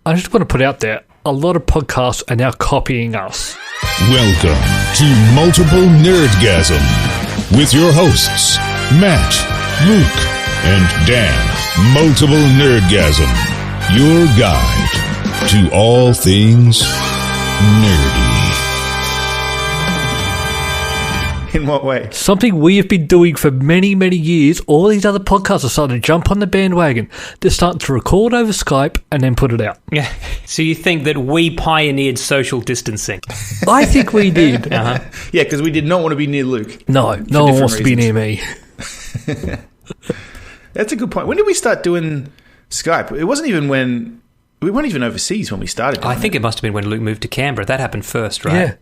I just want to put out there, a lot of podcasts are now copying us. Welcome to Multiple Nerdgasm with your hosts, Matt, Luke, and Dan. Multiple Nerdgasm, your guide to all things nerdy. In what way? Something we have been doing for many, many years. All these other podcasts are starting to jump on the bandwagon. They're starting to record over Skype and then put it out. Yeah. So you think that we pioneered social distancing? I think we did. Uh-huh. Yeah, because we did not want to be near Luke. No one wants to be near me. That's a good point. When did we start doing Skype? It wasn't even when... We weren't even overseas when we started. I think it must have been when Luke moved to Canberra. That happened first, right?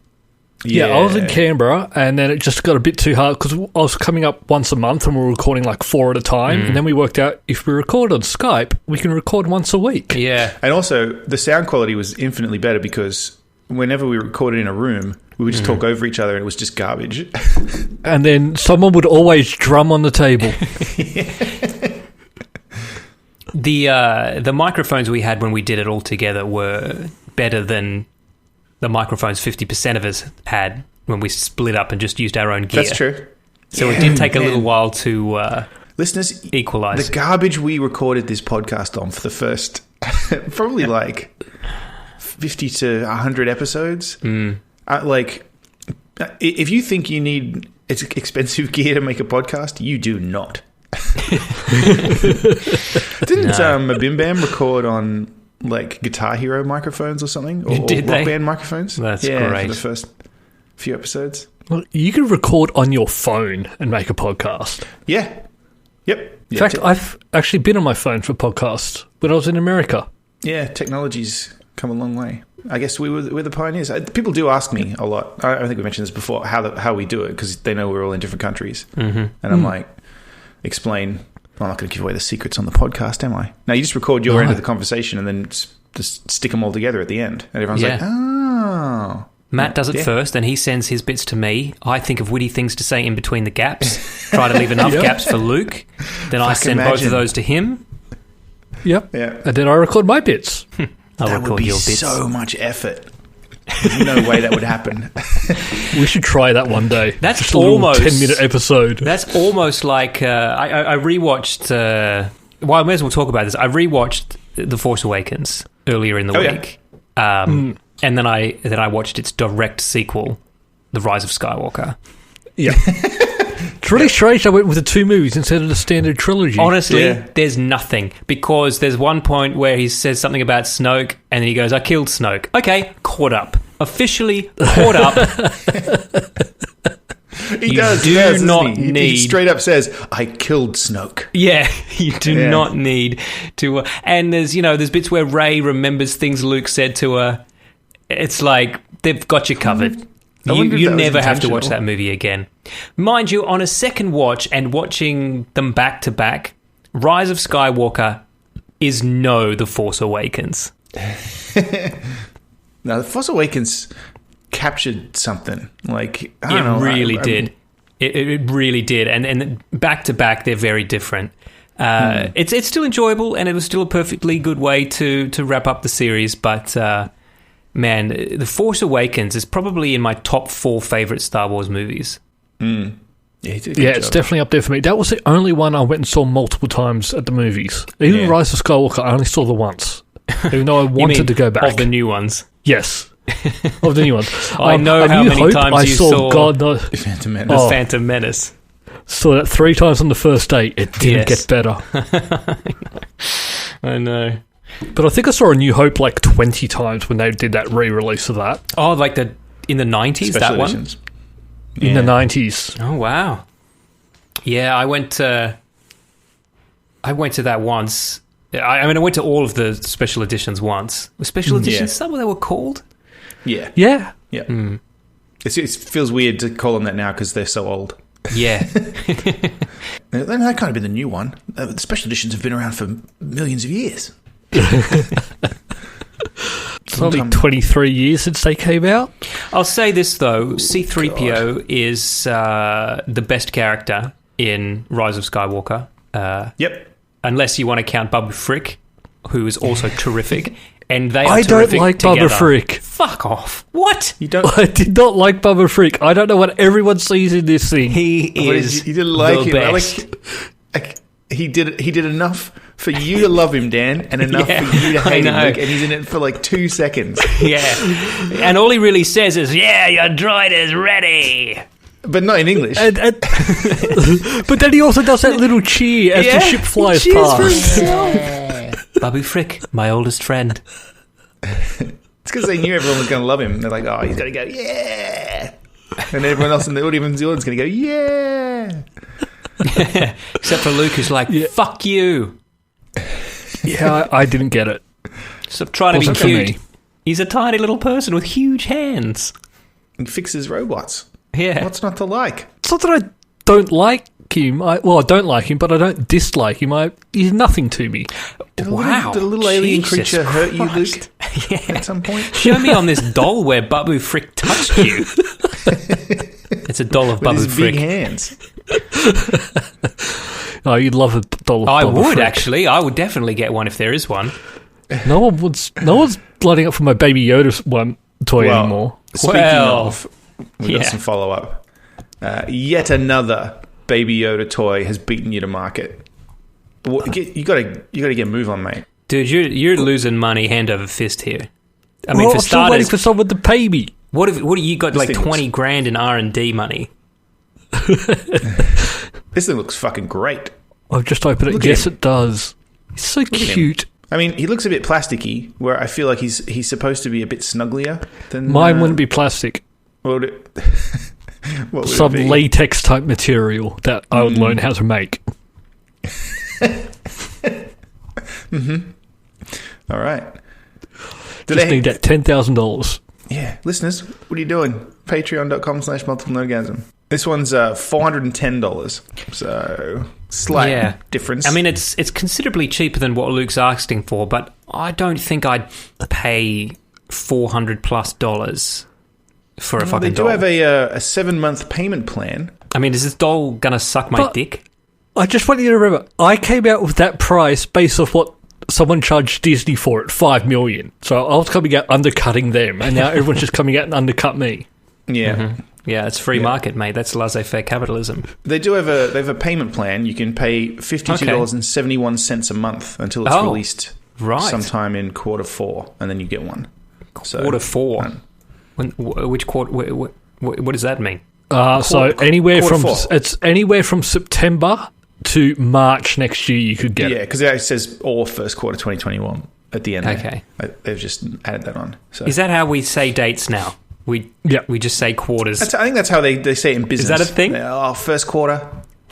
Yeah, I was in Canberra, and then it just got a bit too hard because I was coming up once a month and we were recording like 4 at a time. And then we worked out if we record on Skype, we can record once a week. Yeah. And also, the sound quality was infinitely better because whenever we recorded in a room, we would just talk over each other and it was just garbage. And then someone would always drum on the table. The microphones we had when we did it all together were better than the microphones 50% of us had when we split up and just used our own gear. That's true. So it did take a little while to listeners equalize. The garbage we recorded this podcast on for the first probably like 50 to 100 episodes. If you think you need expensive gear to make a podcast, you do not. Didn't Mabim Bam record on like Guitar Hero microphones or something? Or Rock Band microphones? That's great. For the first few episodes. Well, you can record on your phone and make a podcast. Yeah. Yep. In fact, I've actually been on my phone for podcasts when I was in America. Yeah, technology's come a long way. I guess we're the pioneers. People do ask me a lot. I think we mentioned this before, how we do it, because they know we're all in different countries. Mm-hmm. And I'm like, explain... I'm not going to give away the secrets on the podcast, am I? No, you just record your end of the conversation and then just stick them all together at the end. And everyone's like, oh. Matt does it first, and he sends his bits to me. I think of witty things to say in between the gaps. Try to leave enough gaps for Luke. Then I send both of those to him. Yep. Yeah. And then I record my bits. That would be so much effort. There's no way that would happen. We should try that one day. That's just almost a 10-minute episode. That's almost like I rewatched. Well, I may as well talk about this. I rewatched The Force Awakens earlier in the week, and then I watched its direct sequel, The Rise of Skywalker. Yeah. It's really strange I went with the 2 movies instead of the standard trilogy. Honestly, there's nothing. Because there's one point where he says something about Snoke, and then he goes, I killed Snoke. Okay, caught up. Officially caught up. He straight up says, I killed Snoke. Yeah, you do not need to... and there's bits where Rey remembers things Luke said to her. It's like, they've got you covered. You never have to watch that movie again. Mind you, on a second watch and watching them back to back, Rise of Skywalker is The Force Awakens. Now, The Force Awakens captured something. Like, I don't know. It really did. It really did. And back to back, they're very different. It's still enjoyable, and it was still a perfectly good way to wrap up the series, but... man, The Force Awakens is probably in my top 4 favorite Star Wars movies. Yeah, it's definitely up there for me. That was the only one I went and saw multiple times at the movies. Even Rise of Skywalker, I only saw the once. Even though I wanted to go back. Of the new ones? Yes. Of the new ones. I know how many times you saw Phantom Menace. The Phantom Menace. Saw that 3 times on the first day. It didn't get better. I know. But I think I saw A New Hope like 20 times when they did that re-release of that. Oh, like in the 90s, Special that editions. One? In the 90s. Oh, wow. Yeah, I went to that once. I went to all of the special editions once. Were special editions, some of them were called? Yeah. Yeah. Yeah. Mm. It feels weird to call them that now because they're so old. Yeah. Then that kind of been the new one. The special editions have been around for millions of years. It's only 23 years since they came out. I'll say this, though. C-3PO is the best character in Rise of Skywalker. Yep. Unless you want to count Babu Frick, who is also terrific. and they are I don't terrific like together. Bubba Frick. Fuck off. What? You don't. I did not like Bubba Frick. I don't know what everyone sees in this thing. He is You didn't like the him. best. He did enough for you to love him, Dan, and enough Yeah, for you to hate him. I know. Luke, and he's in it for like 2 seconds. Yeah. And all he really says is, yeah, your droid is ready. But not in English. But then he also does that little cheer as the ship flies past. Babu Frick, my oldest friend. It's because they knew everyone was going to love him. They're like, oh, he's going to go, yeah. And everyone else in the audience is going to go, yeah. Except for Luke, who's like, fuck you. Yeah, I didn't get it. Stop trying to be Wasn't for cute. me. He's a tiny little person with huge hands. And fixes robots. Yeah. What's not to like? It's not that I don't like him. I don't like him, but I don't dislike him. He's nothing to me. Did Wow. a little alien Jesus creature hurt you, Christ. Luke, at some point? Show me on this doll where Babu Frick touched you. It's a doll of With Babu his Frick. big hands. Oh, you'd love a doll of I Bubba would Frick. actually. I would definitely get one if there is one. No one's blooding up for my Baby Yoda one toy anymore. Speaking Well, of, we've yeah. got some follow-up. Yet another Baby Yoda toy has beaten you to market. You got to get a move on, mate. Dude, you're losing money hand over fist here. I mean, Well, for I'm still waiting starters, for someone to pay me. what do you got? Like thing looks- 20 grand in R&D money. This thing looks fucking great. I've just opened it. Look at Yes, him. it does. He's so at him. cute. I mean, he looks a bit plasticky, where I feel like he's supposed to be a bit snugglier than... Mine wouldn't be plastic. What would it, what would Some it be? latex type material that I would learn how to make. All right. Just need that $10,000. Yeah, listeners, what are you doing? Patreon.com/multiplenerdgasm. This one's $410, so slight difference. I mean, it's considerably cheaper than what Luke's asking for, but I don't think I'd pay $400+ for a fucking they do doll. have a 7-month payment plan. I mean, is this doll gonna suck my But- dick? I just want you to remember, I came out with that price based off what someone charged Disney for it, $5 million. So I was coming out undercutting them, and now everyone's just coming out and undercut me. Yeah. Yeah, it's free market, mate. That's laissez-faire capitalism. They do have a payment plan. You can pay $52.71 a month until it's released right. sometime in Q4, and then you get one. So, Q4. Which quarter? What does that mean? So anywhere from Q4. it's anywhere from September to March next year you could get Yeah, it. because it says all first quarter 2021 at the end. Okay. there. They've just added that on. So Is that how we say dates now? We just say quarters. I think that's how they say it in business. that a thing? Oh, first quarter.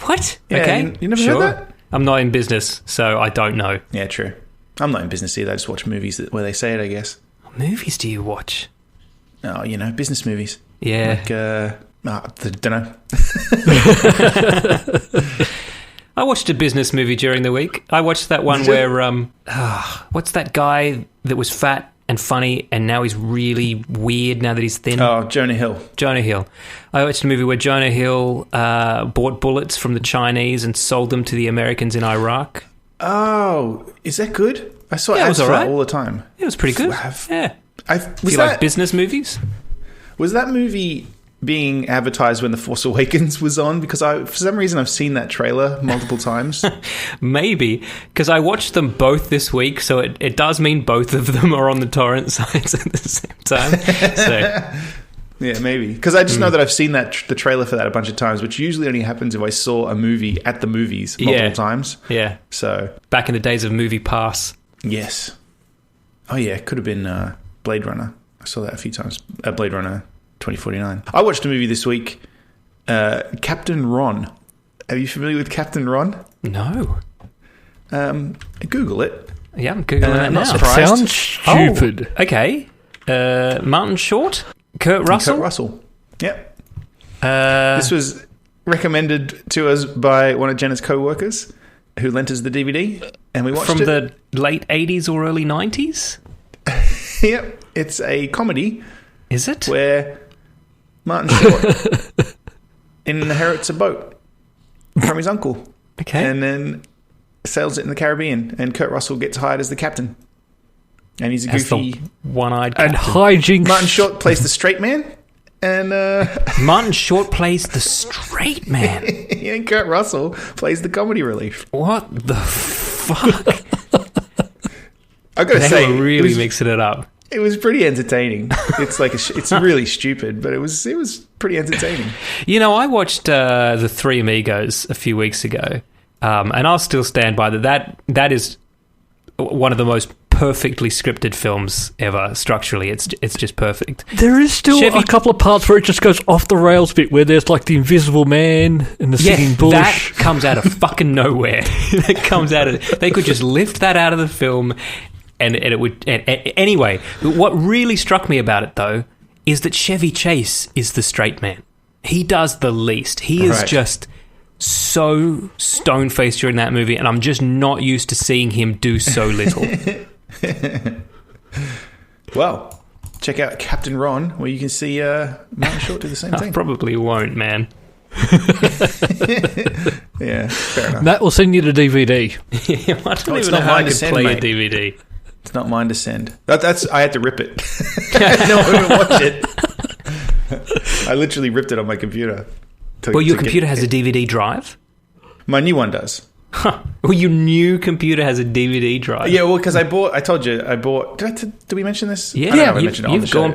What? Yeah, Okay. you never sure. heard that? I'm not in business, so I don't know. Yeah, true. I'm not in business either. I just watch movies where they say it, I guess. What movies do you watch? Oh, business movies. Yeah. Like, don't know. I watched a business movie during the week. I watched that one Did you? where what's that guy that was fat and funny and now he's really weird now that he's thin? Oh, Jonah Hill. Jonah Hill. I watched a movie where Jonah Hill bought bullets from the Chinese and sold them to the Americans in Iraq. Oh, is that good? I saw Yeah, it ads was for that alright. all the time. It was pretty good. Wow. Yeah. Was You like business movies? Was that movie being advertised when The Force Awakens was on? Because for some reason I've seen that trailer multiple times. Maybe, because I watched them both this week, so it does mean both of them are on the torrent sites at the same time. So, Yeah, maybe. Because I just know that I've seen the trailer for that a bunch of times, which usually only happens if I saw a movie at the movies multiple times. yeah. So, Back in the days of Movie Pass. yes. Oh, yeah, it could have been Blade Runner. I saw that a few times. Blade Runner 2049. I watched a movie this week, Captain Ron. Are you familiar with Captain Ron? No. Google it. Yeah, I'm Googling that now. not surprised. Sounds stupid. Oh, okay. Martin Short? Kurt Russell? Kurt Russell. Yep. Uh, This was recommended to us by one of Jenna's co-workers who lent us the DVD, and we watched from it. the late 80s or early 90s? Yep. It's a comedy Is it? where Martin Short inherits a boat from his uncle Okay. and then sails it in the Caribbean, and Kurt Russell gets hired as the captain. And he's a As goofy... the one-eyed And captain. hijinks. Martin Short plays the straight man. And Martin Short plays the straight man. and Kurt Russell plays the comedy relief. What the fuck? I've got to They say, were really mixing it up. it was pretty entertaining. It's like it's really stupid, but it was pretty entertaining. You know, I watched The Three Amigos a few weeks ago, and I'll still stand by that is one of the most perfectly scripted films ever. Structurally, it's just perfect. There is still a couple of parts where it just goes off the rails bit, where there's like the invisible man and the singing bush. That comes out of fucking nowhere. That comes out of... They could just lift that out of the film, and it would... Anyway, what really struck me about it, though, is that Chevy Chase is the straight man. He does the least. He is just so stone-faced during that movie, and I'm just not used to seeing him do so little. Well, check out Captain Ron, where you can see Martin Short do the same I thing. probably won't, man. Yeah, fair enough. Matt will send you the DVD. I don't it's even not know how I mine to could send, play mate. a DVD. It's not mine to send. That's I had to rip it. No one would watch it. I literally ripped it on my computer. Well, your computer has a DVD drive? My new one does. Huh. Well, your new computer has a DVD drive. Yeah, well, because I told you, I bought... Did we mention this? Yeah, I don't know if I mentioned it on the you've show. gone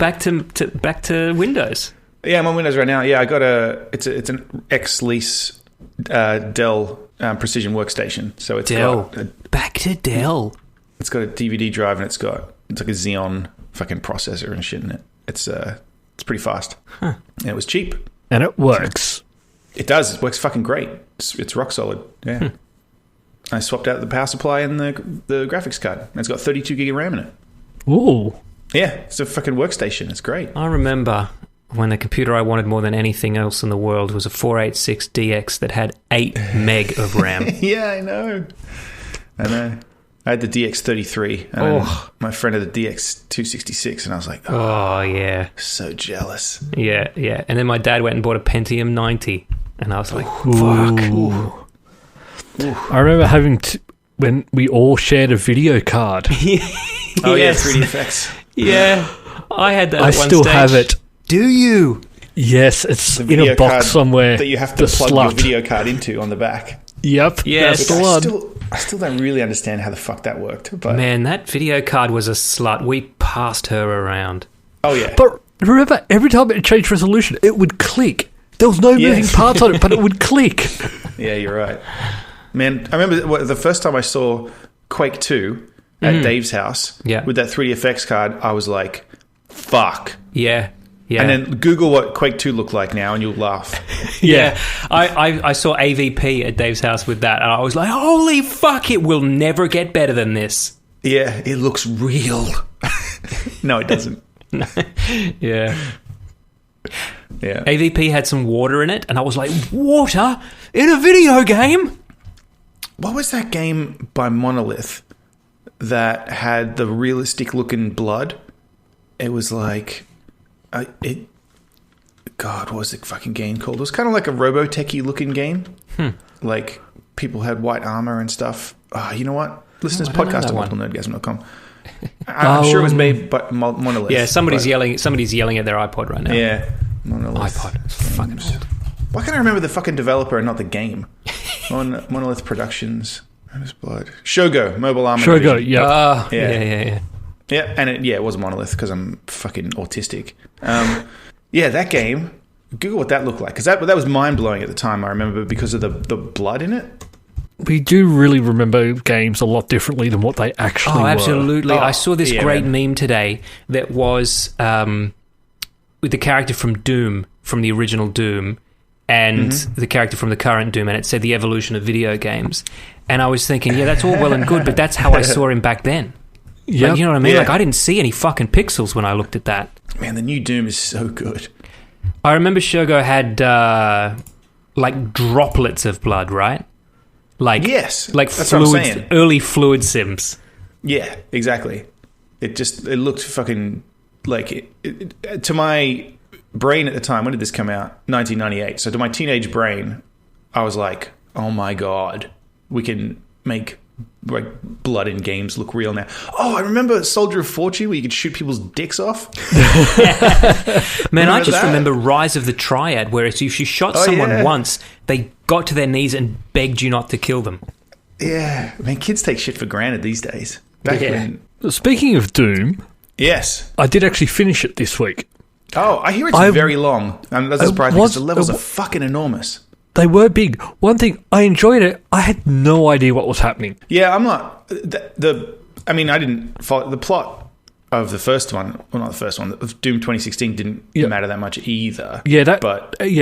back to Windows. Yeah, I'm on Windows right now. Yeah, I got it's an ex-lease Dell Precision workstation. So it's Dell. got Back to Dell. it's got a DVD drive and it's like a Xeon fucking processor and shit in it. It's pretty fast. Huh. And it was cheap. And it works. It does. It works fucking great. It's rock solid. Yeah. I swapped out the power supply and the graphics card. And it's got 32 gig of RAM in it. Ooh. Yeah, it's a fucking workstation. It's great. I remember when the computer I wanted more than anything else in the world was a 486DX that had 8 meg of RAM. Yeah, I know. I had the DX33 and my friend had the DX266 and I was like, Oh, yeah. so jealous. Yeah. And then my dad went and bought a Pentium 90. And I was like, Ooh. I remember having when we all shared a video card. Oh, yeah, 3D effects. Yeah. I had that I at one still stage. have it. Do you? Yes, it's The in video a box card somewhere. that you have to The plug slut. your video card into on the back. Yep. Yes. That's the one. I still don't really understand how the fuck that worked. But Man, that video card was a slut. We passed her around. oh yeah, But remember, every time it changed resolution, it would click. There was no moving Yes. parts on it, but it would click. yeah, you're right. Man, I remember the first time I saw Quake 2 at Dave's house with that 3D effects card. I was like, "Fuck." Yeah. And then Google what Quake 2 looked like now, and you'll laugh. Yeah. I saw AVP at Dave's house with that, and I was like, holy fuck, it will never get better than this. Yeah, it looks real. No, it doesn't. Yeah. Yeah. AVP had some water in it, and I was like, water in a video game? What was that game by Monolith that had the realistic looking blood? It was like... God, what was the fucking game called? It was kind of like a Robotech-y looking game. Like, people had white armor and stuff. You know what? Listen to this podcast at multiplenerdgasm.com. I'm sure it was made by Monolith. Yeah, somebody's yelling at their iPod right now. Yeah. Monolith. iPod. It's fucking old. Why can't I remember the fucking developer and not the game? Monolith Productions. Rose Blood. Shogo, Mobile Armor Shogo, Division. yeah. Yeah. Yeah, and it was Monolith because I'm fucking autistic. Yeah, that game. Google what that looked like because that was mind blowing at the time. I remember because of the blood in it. We do really remember games a lot differently than what they actually Oh, were. absolutely. Oh, I saw this yeah, great man. meme today that was with the character from Doom, from the original Doom, and the character from the current Doom, and it said the evolution of video games. And I was thinking, yeah, that's all well and good, but that's how I saw him back then. Yeah, Like, you know what I mean? Yeah. Like, I didn't see any fucking pixels when I looked at that. Man, the new Doom is so good. I remember Shogo had like droplets of blood, right? Like Yes, like that's what I'm fluid, saying. early fluid sims. Yeah, exactly. It looked fucking like to my brain at the time. When did this come out? 1998. So to my teenage brain, I was like, oh my god, we can make blood in games look real now. Oh, I remember Soldier of Fortune where you could shoot people's dicks off. Man, I just remember Rise of the Triad, where if you shot someone once, they got to their knees and begged you not to kill them. Yeah, man, kids take shit for granted these days. Speaking of Doom, yes, I did actually finish it this week. Oh, I hear it's very long. That's surprising because the levels are fucking enormous. They were big. One thing, I enjoyed it. I had no idea what was happening. Yeah, I'm not... I mean, I didn't follow... The plot of the first one... Well, not the first one. Of Doom 2016 didn't matter that much either. Yeah,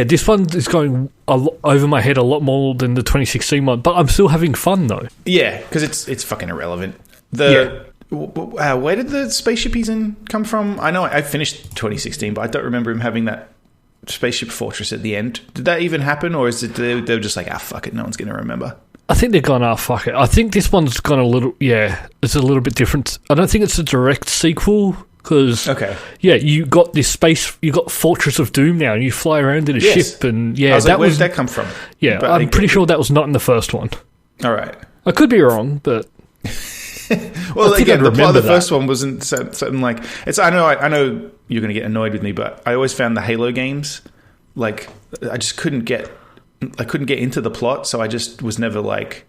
this one is going over my head a lot more than the 2016 one, but I'm still having fun, though. Yeah, because it's fucking irrelevant. Where did the spaceship he's in come from? I know I finished 2016, but I don't remember him having that spaceship fortress at the end. Did that even happen, or is it they were just like, fuck it, no one's going to remember? I think they're gone, fuck it. I think this one's gone a little, it's a little bit different. I don't think it's a direct sequel, because, you got this space, you got Fortress of Doom now, and you fly around in a ship, and I was like, where did that come from? Yeah, but I'm pretty sure that was not in the first one. All right. I could be wrong, but... Well, again, the plot of the first one wasn't something like... I know you're going to get annoyed with me, but I always found the Halo games, like, I just couldn't get into the plot, so I just was never, like,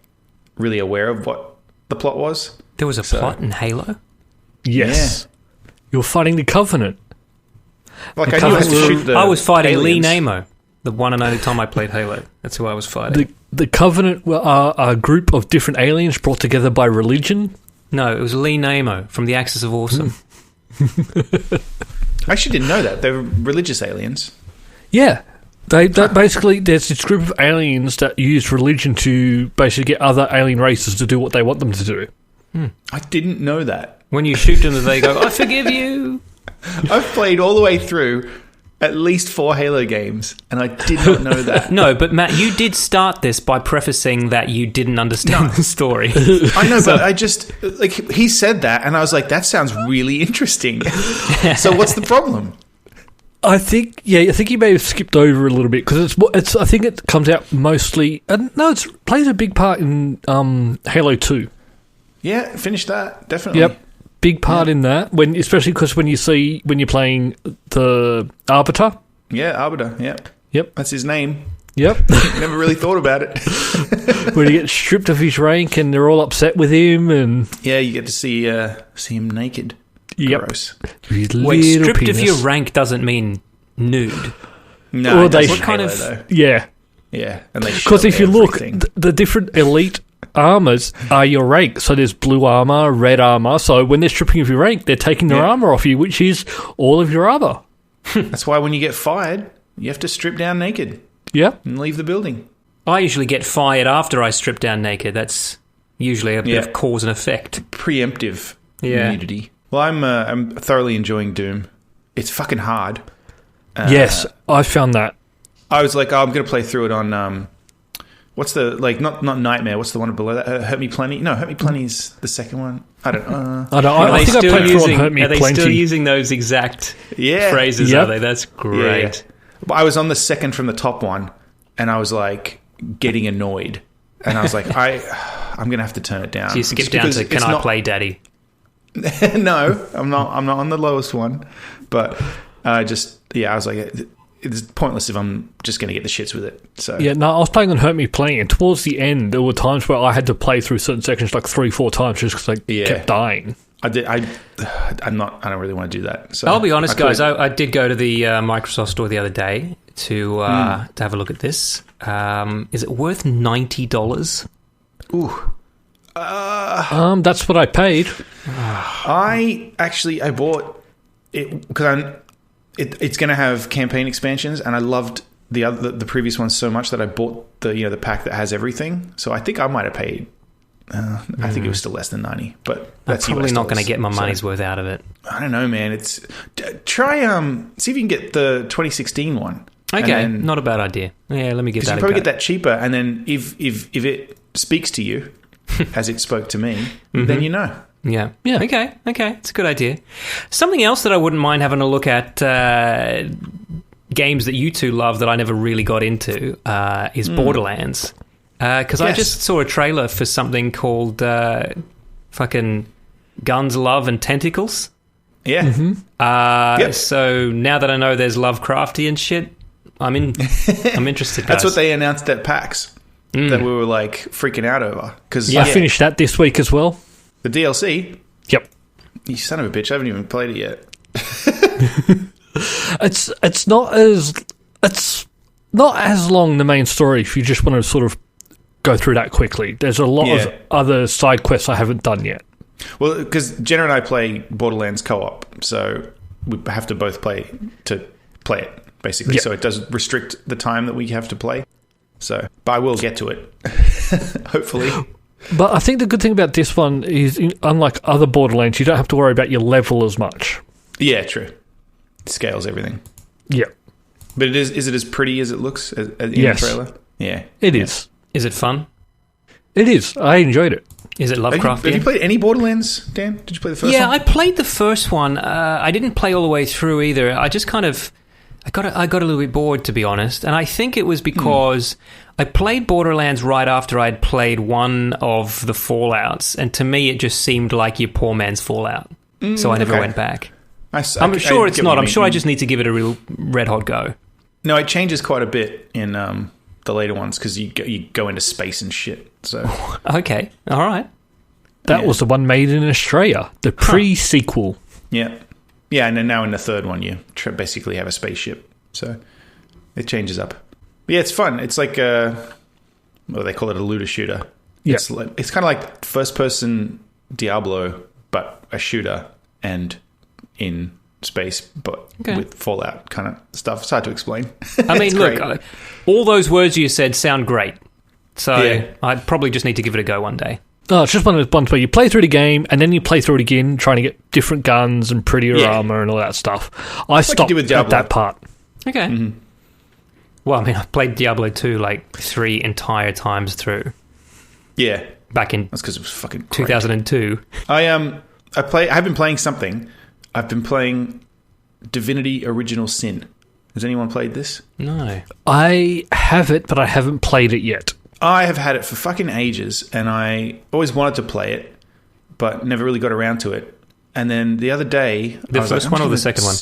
really aware of what the plot was. There was a plot in Halo? Yes. Yeah. You're fighting the Covenant. Like, I knew I had to shoot the I was fighting aliens. Lee Namo, the one and only time I played Halo. That's who I was fighting. The Covenant are a group of different aliens brought together by religion. No, it was Lee Namo from the Axis of Awesome. I actually didn't know that. They're religious aliens. Yeah. Basically, there's this group of aliens that use religion to basically get other alien races to do what they want them to do. I didn't know that. When you shoot them, they go, I forgive you. I've played all the way through at least 4 Halo games, and I did not know that. No, but Matt, you did start this by prefacing that you didn't understand the story. I know, but I just... Like, he said that, and I was like, that sounds really interesting. So what's the problem? I think you may have skipped over a little bit, because it's. I think it comes out mostly... it plays a big part in Halo 2. Yeah, finish that, definitely. Yep. Big part in that, especially because when you're playing the Arbiter. Yeah, Arbiter, Yep. That's his name. Yep. Never really thought about it. When he gets stripped of his rank and they're all upset with him. And yeah, you get to see him naked. Yep. Gross. Wait, stripped of your rank doesn't mean nude. No, well, what kind of... Though. Yeah. Yeah, and they because if you look, the different elite armors are your rank. So there's blue armor, red armor. So when they're stripping of your rank, they're taking their armor off you, which is all of your armor. That's why when you get fired, you have to strip down naked. Yeah, and leave the building. I usually get fired after I strip down naked. That's usually a bit of cause and effect. Preemptive immunity. Well, I'm thoroughly enjoying Doom. It's fucking hard. Yes, I found that. I was like, I'm going to play through it on, what's the, like, not Nightmare, what's the one below that? Hurt Me Plenty? No, Hurt Me Plenty is the second one. I don't know. I think I played through on Hurt Me Plenty. Are they still using those exact phrases, are they? That's great. Yeah. But I was on the second from the top one, and I was, like, getting annoyed. And I was like, I'm going to have to turn it down. So you skip down to, can I play Daddy? No, I'm not on the lowest one. But I was like... It's pointless if I'm just going to get the shits with it. So yeah, no, I was playing on Hurt Me Plenty, and towards the end, there were times where I had to play through certain sections like 3-4 times just because I kept dying. I don't really want to do that. So I'll be honest, guys. I did go to the Microsoft store the other day to have a look at this. Is it worth $90? Ooh. That's what I paid. I bought it because it's going to have campaign expansions, and I loved the previous one so much that I bought the pack that has everything. So I think I might have paid. I think it was still less than 90, but that's I'm probably not going to get my money's worth out of it. I don't know, man. It's try see if you can get the 2016 one. Okay, not a bad idea. Yeah, let me get that. You probably get that cheaper, and then if it speaks to you as it spoke to me, then you know. Yeah. Okay. It's a good idea. Something else that I wouldn't mind having a look at, games that you two love that I never really got into, is Borderlands. Because I just saw a trailer for something called fucking Guns, Love, and Tentacles. Yeah. Mm-hmm. So now that I know there's Lovecraftian shit, I'm interested, guys. That's what they announced at PAX. That we were like freaking out over. I finished that this week as well. The DLC? Yep. You son of a bitch, I haven't even played it yet. It's not as long, the main story, if you just want to sort of go through that quickly. There's a lot of other side quests I haven't done yet. Well, because Jenna and I play Borderlands co-op, so we have to both play it, basically. Yep. So it does restrict the time that we have to play. So, but I will get to it, hopefully. But I think the good thing about this one is, unlike other Borderlands, you don't have to worry about your level as much. Yeah, true. It scales everything. Yeah. But is it as pretty as it looks in the trailer? Yeah. It is. Is it fun? It is. I enjoyed it. Is it Lovecraftian? Have you played any Borderlands, Dan? Did you play the first one? Yeah, I played the first one. I didn't play all the way through either. I just kind of... I got a little bit bored, to be honest. And I think it was because I played Borderlands right after I'd played one of the Fallouts. And to me, it just seemed like your poor man's Fallout. So I never went back. I'm sure it's not. I'm sure I just need to give it a real red-hot go. No, it changes quite a bit in the later ones because you go into space and shit. So okay, all right. That was the one made in Australia, the pre-sequel. Yeah, yeah, and then now in the third one, you basically have a spaceship, so it changes up. But yeah, it's fun. It's like they call it a looter shooter. Yeah, it's kind of like first-person Diablo, but a shooter and in space, but with Fallout kind of stuff. It's hard to explain. I mean, look, all those words you said sound great. So I probably just need to give it a go one day. Oh, it's just one of those ones where you play through the game and then you play through it again, trying to get different guns and prettier armor and all that stuff. I stopped at that part. Okay. Mm-hmm. Well, I mean, I played Diablo 2 like 3 entire times through. Yeah. Back in... That's because it was fucking 2002. I've been playing something. I've been playing Divinity Original Sin. Has anyone played this? No. I have it, but I haven't played it yet. I have had it for fucking ages, and I always wanted to play it, but never really got around to it. And then the other day... The first one or the second one?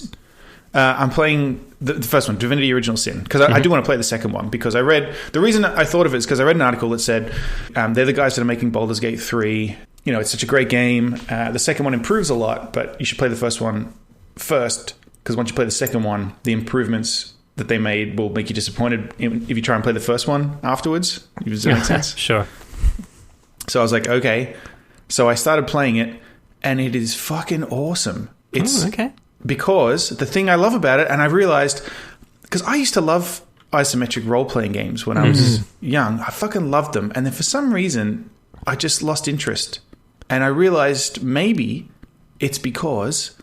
I'm playing the first one, Divinity Original Sin, because I do want to play the second one, because I read... The reason I thought of it is because I read an article that said they're the guys that are making Baldur's Gate 3. You know, it's such a great game. The second one improves a lot, but you should play the first one first, because once you play the second one, the improvements that they made will make you disappointed if you try and play the first one afterwards. Does that make sense? Sure. So I was like, okay. So I started playing it, and it is fucking awesome. It's okay. Because the thing I love about it, and I realized, because I used to love isometric role-playing games when I was young. I fucking loved them. And then for some reason, I just lost interest. And I realized maybe it's because,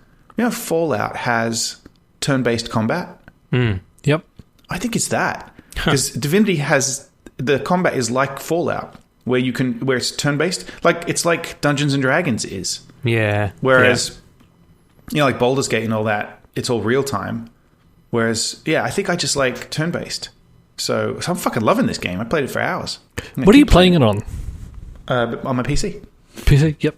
Fallout has turn-based combat. Yep. I think it's that. Because Divinity has... The combat is like Fallout, where it's turn-based. It's like Dungeons and Dragons is. Yeah. Whereas, like Baldur's Gate and all that, it's all real-time. Whereas, I think I just like turn-based. So I'm fucking loving this game. I played it for hours. What are you playing it on? On my PC. PC, yep.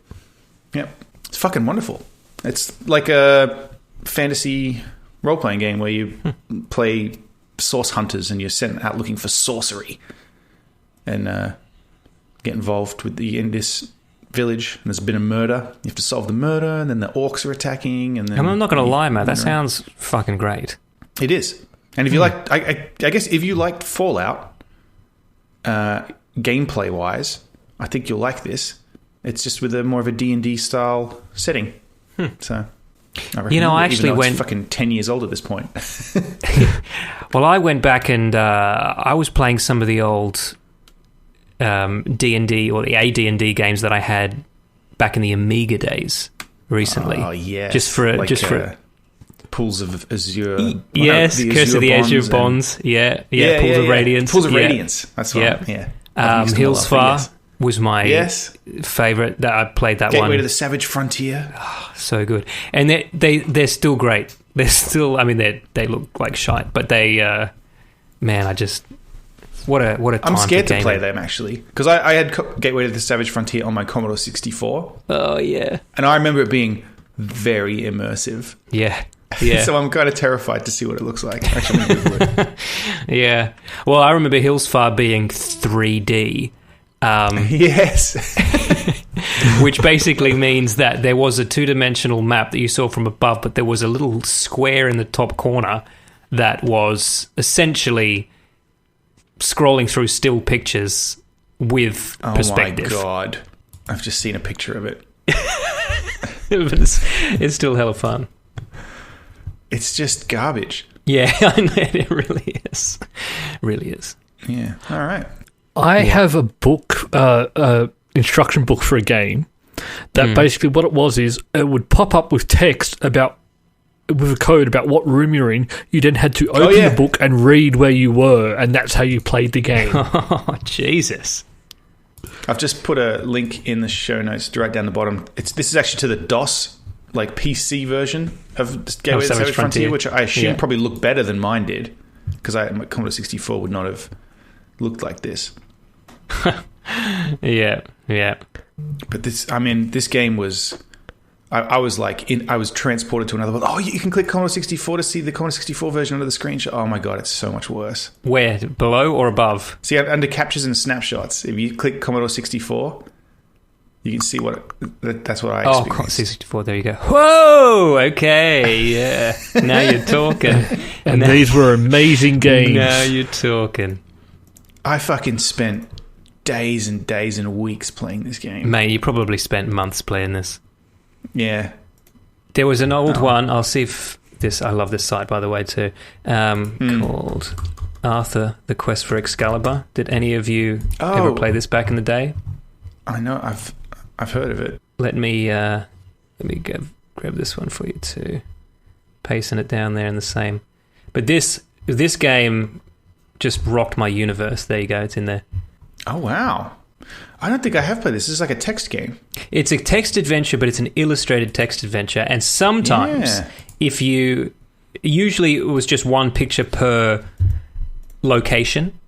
Yep. It's fucking wonderful. It's like a fantasy role-playing game where you play source hunters and you're sent out looking for sorcery and get involved in this village. And there's been a murder. You have to solve the murder, and then the orcs are attacking. And then I'm not going to lie, man. That sounds fucking great. It is. And if you like, I guess if you liked Fallout, gameplay-wise, I think you'll like this. It's just with more of a D&D style setting. So, I reckon, I actually went... It's fucking 10 years old at this point. Well, I went back and I was playing some of the old D&D or the AD&D games that I had back in the Amiga days recently. Oh, yeah. Just for Pools of Azure. Yes, Curse of the Azure Bonds. Yeah, Pools of Radiance. Pools of Radiance. That's right. Yeah. Hillsfar was my favorite. That I played that Gateway one. to the Savage Frontier. Oh, so good, and they're still great. They're still. I mean, they look like shite, but they. Man, I just What a time. I'm scared to play it. them, actually, because I had Gateway to the Savage Frontier on my Commodore 64. Oh yeah, and I remember it being very immersive. Yeah. So I'm kind of terrified to see what it looks like. Actually, I'm gonna Google it. Yeah. Well, I remember Hillsfar being 3D. Yes. Which basically means that there was a two-dimensional map that you saw from above, but there was a little square in the top corner that was essentially scrolling through still pictures with perspective. Oh my God. I've just seen a picture of it. But it's still hella fun. It's just garbage. Yeah, I know, it really is. Really is. Yeah. All right. I have a book, instruction book for a game that basically what it was is it would pop up with text with a code about what room you're in. You then had to open the book and read where you were, and that's how you played the game. Oh, Jesus. I've just put a link in the show notes right down the bottom. This is actually to the DOS, like PC version of Gateway to the Savage Frontier, which I assume probably looked better than mine did, because my Commodore 64 would not have looked like this. Yeah. But this game was... I was I was transported to another world. Oh, you can click Commodore 64 to see the Commodore 64 version under the screenshot. Oh my God, it's so much worse. Where? Below or above? See, under captures and snapshots, if you click Commodore 64, you can see that's what I experienced. Oh, Commodore 64, there you go. Whoa, okay, yeah. Now you're talking. And these were amazing games. Now you're talking. I fucking spent days and days and weeks playing this game. Mate, you probably spent months playing this. Yeah. There was an old one. I'll see if this... I love this site, by the way, too. Called Arthur, The Quest for Excalibur. Did any of you ever play this back in the day? I know. I've heard of it. Let me grab this one for you, too. Pasting it down there in the same. But this game just rocked my universe. There you go. It's in there. Oh, wow. I don't think I have played this. This is like a text game. It's a text adventure, but it's an illustrated text adventure. And sometimes, usually it was just one picture per location.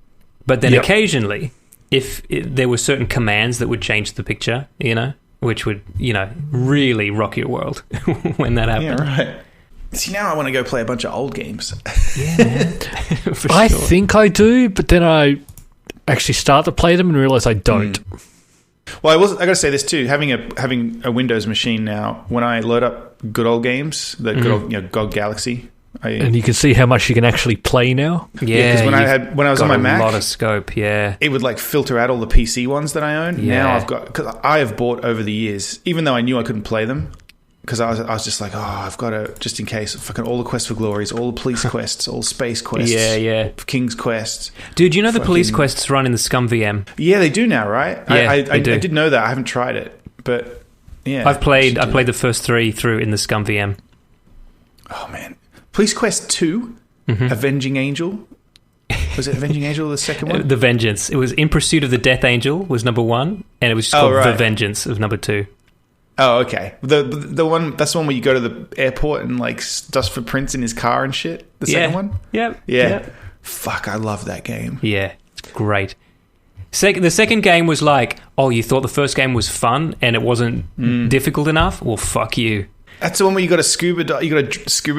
But then occasionally, if there were certain commands that would change the picture, which would, really rock your world when that happened. Yeah, right. See, now I want to go play a bunch of old games. Yeah, man. For sure. I think I do, but then I actually start to play them and realize I don't. Well, I got to say this too. Having a Windows machine now, when I load up good old games, the good old GOG Galaxy, and you can see how much you can actually play now. Yeah, because when I was on my Mac, a lot of scope. Yeah, it would like filter out all the PC ones that I own. Yeah. Now because I have bought over the years, even though I knew I couldn't play them. Because I was just like, I've got to, just in case, fucking all the Quests for Glories, all the police quests, all space quests, King's Quest. Dude, you know the police quests run in the Scum VM? Yeah, they do now, right? Yeah, I did know that. I haven't tried it, but yeah. I played the first 3 through in the Scum VM. Oh, man. Police Quest 2, Avenging Angel. Was it Avenging Angel the second one? The Vengeance. It was In Pursuit of the Death Angel was number 1, and it was just called The Vengeance of number 2. Oh, okay. The one, that's the one where you go to the airport and like dust for prints in his car and shit. The second one. Yeah. Fuck, I love that game. Yeah, great. The second game was like, you thought the first game was fun and it wasn't difficult enough? Well, fuck you. That's the one where you got to scuba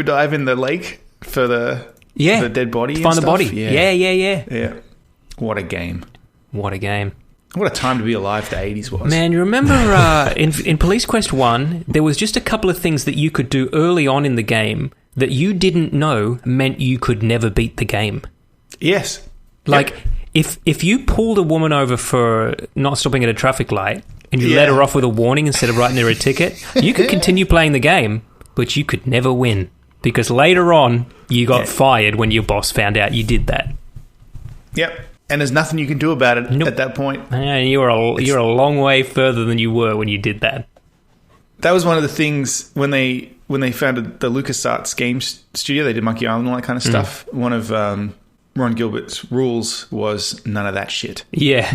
dive in the lake for the dead body. Find the body. Yeah. Yeah. What a game. What a game. What a time to be alive the 80s was. Man, you remember in Police Quest 1, there was just a couple of things that you could do early on in the game that you didn't know meant you could never beat the game. Yes. Like, if you pulled a woman over for not stopping at a traffic light and you let her off with a warning instead of writing her a ticket, you could continue playing the game, but you could never win. Because later on, you got fired when your boss found out you did that. Yep. And there's nothing you can do about it at that point. Yeah, you're a long way further than you were when you did that. That was one of the things when they founded the LucasArts Games Studio. They did Monkey Island and all that kind of stuff. One of Ron Gilbert's rules was none of that shit. Yeah.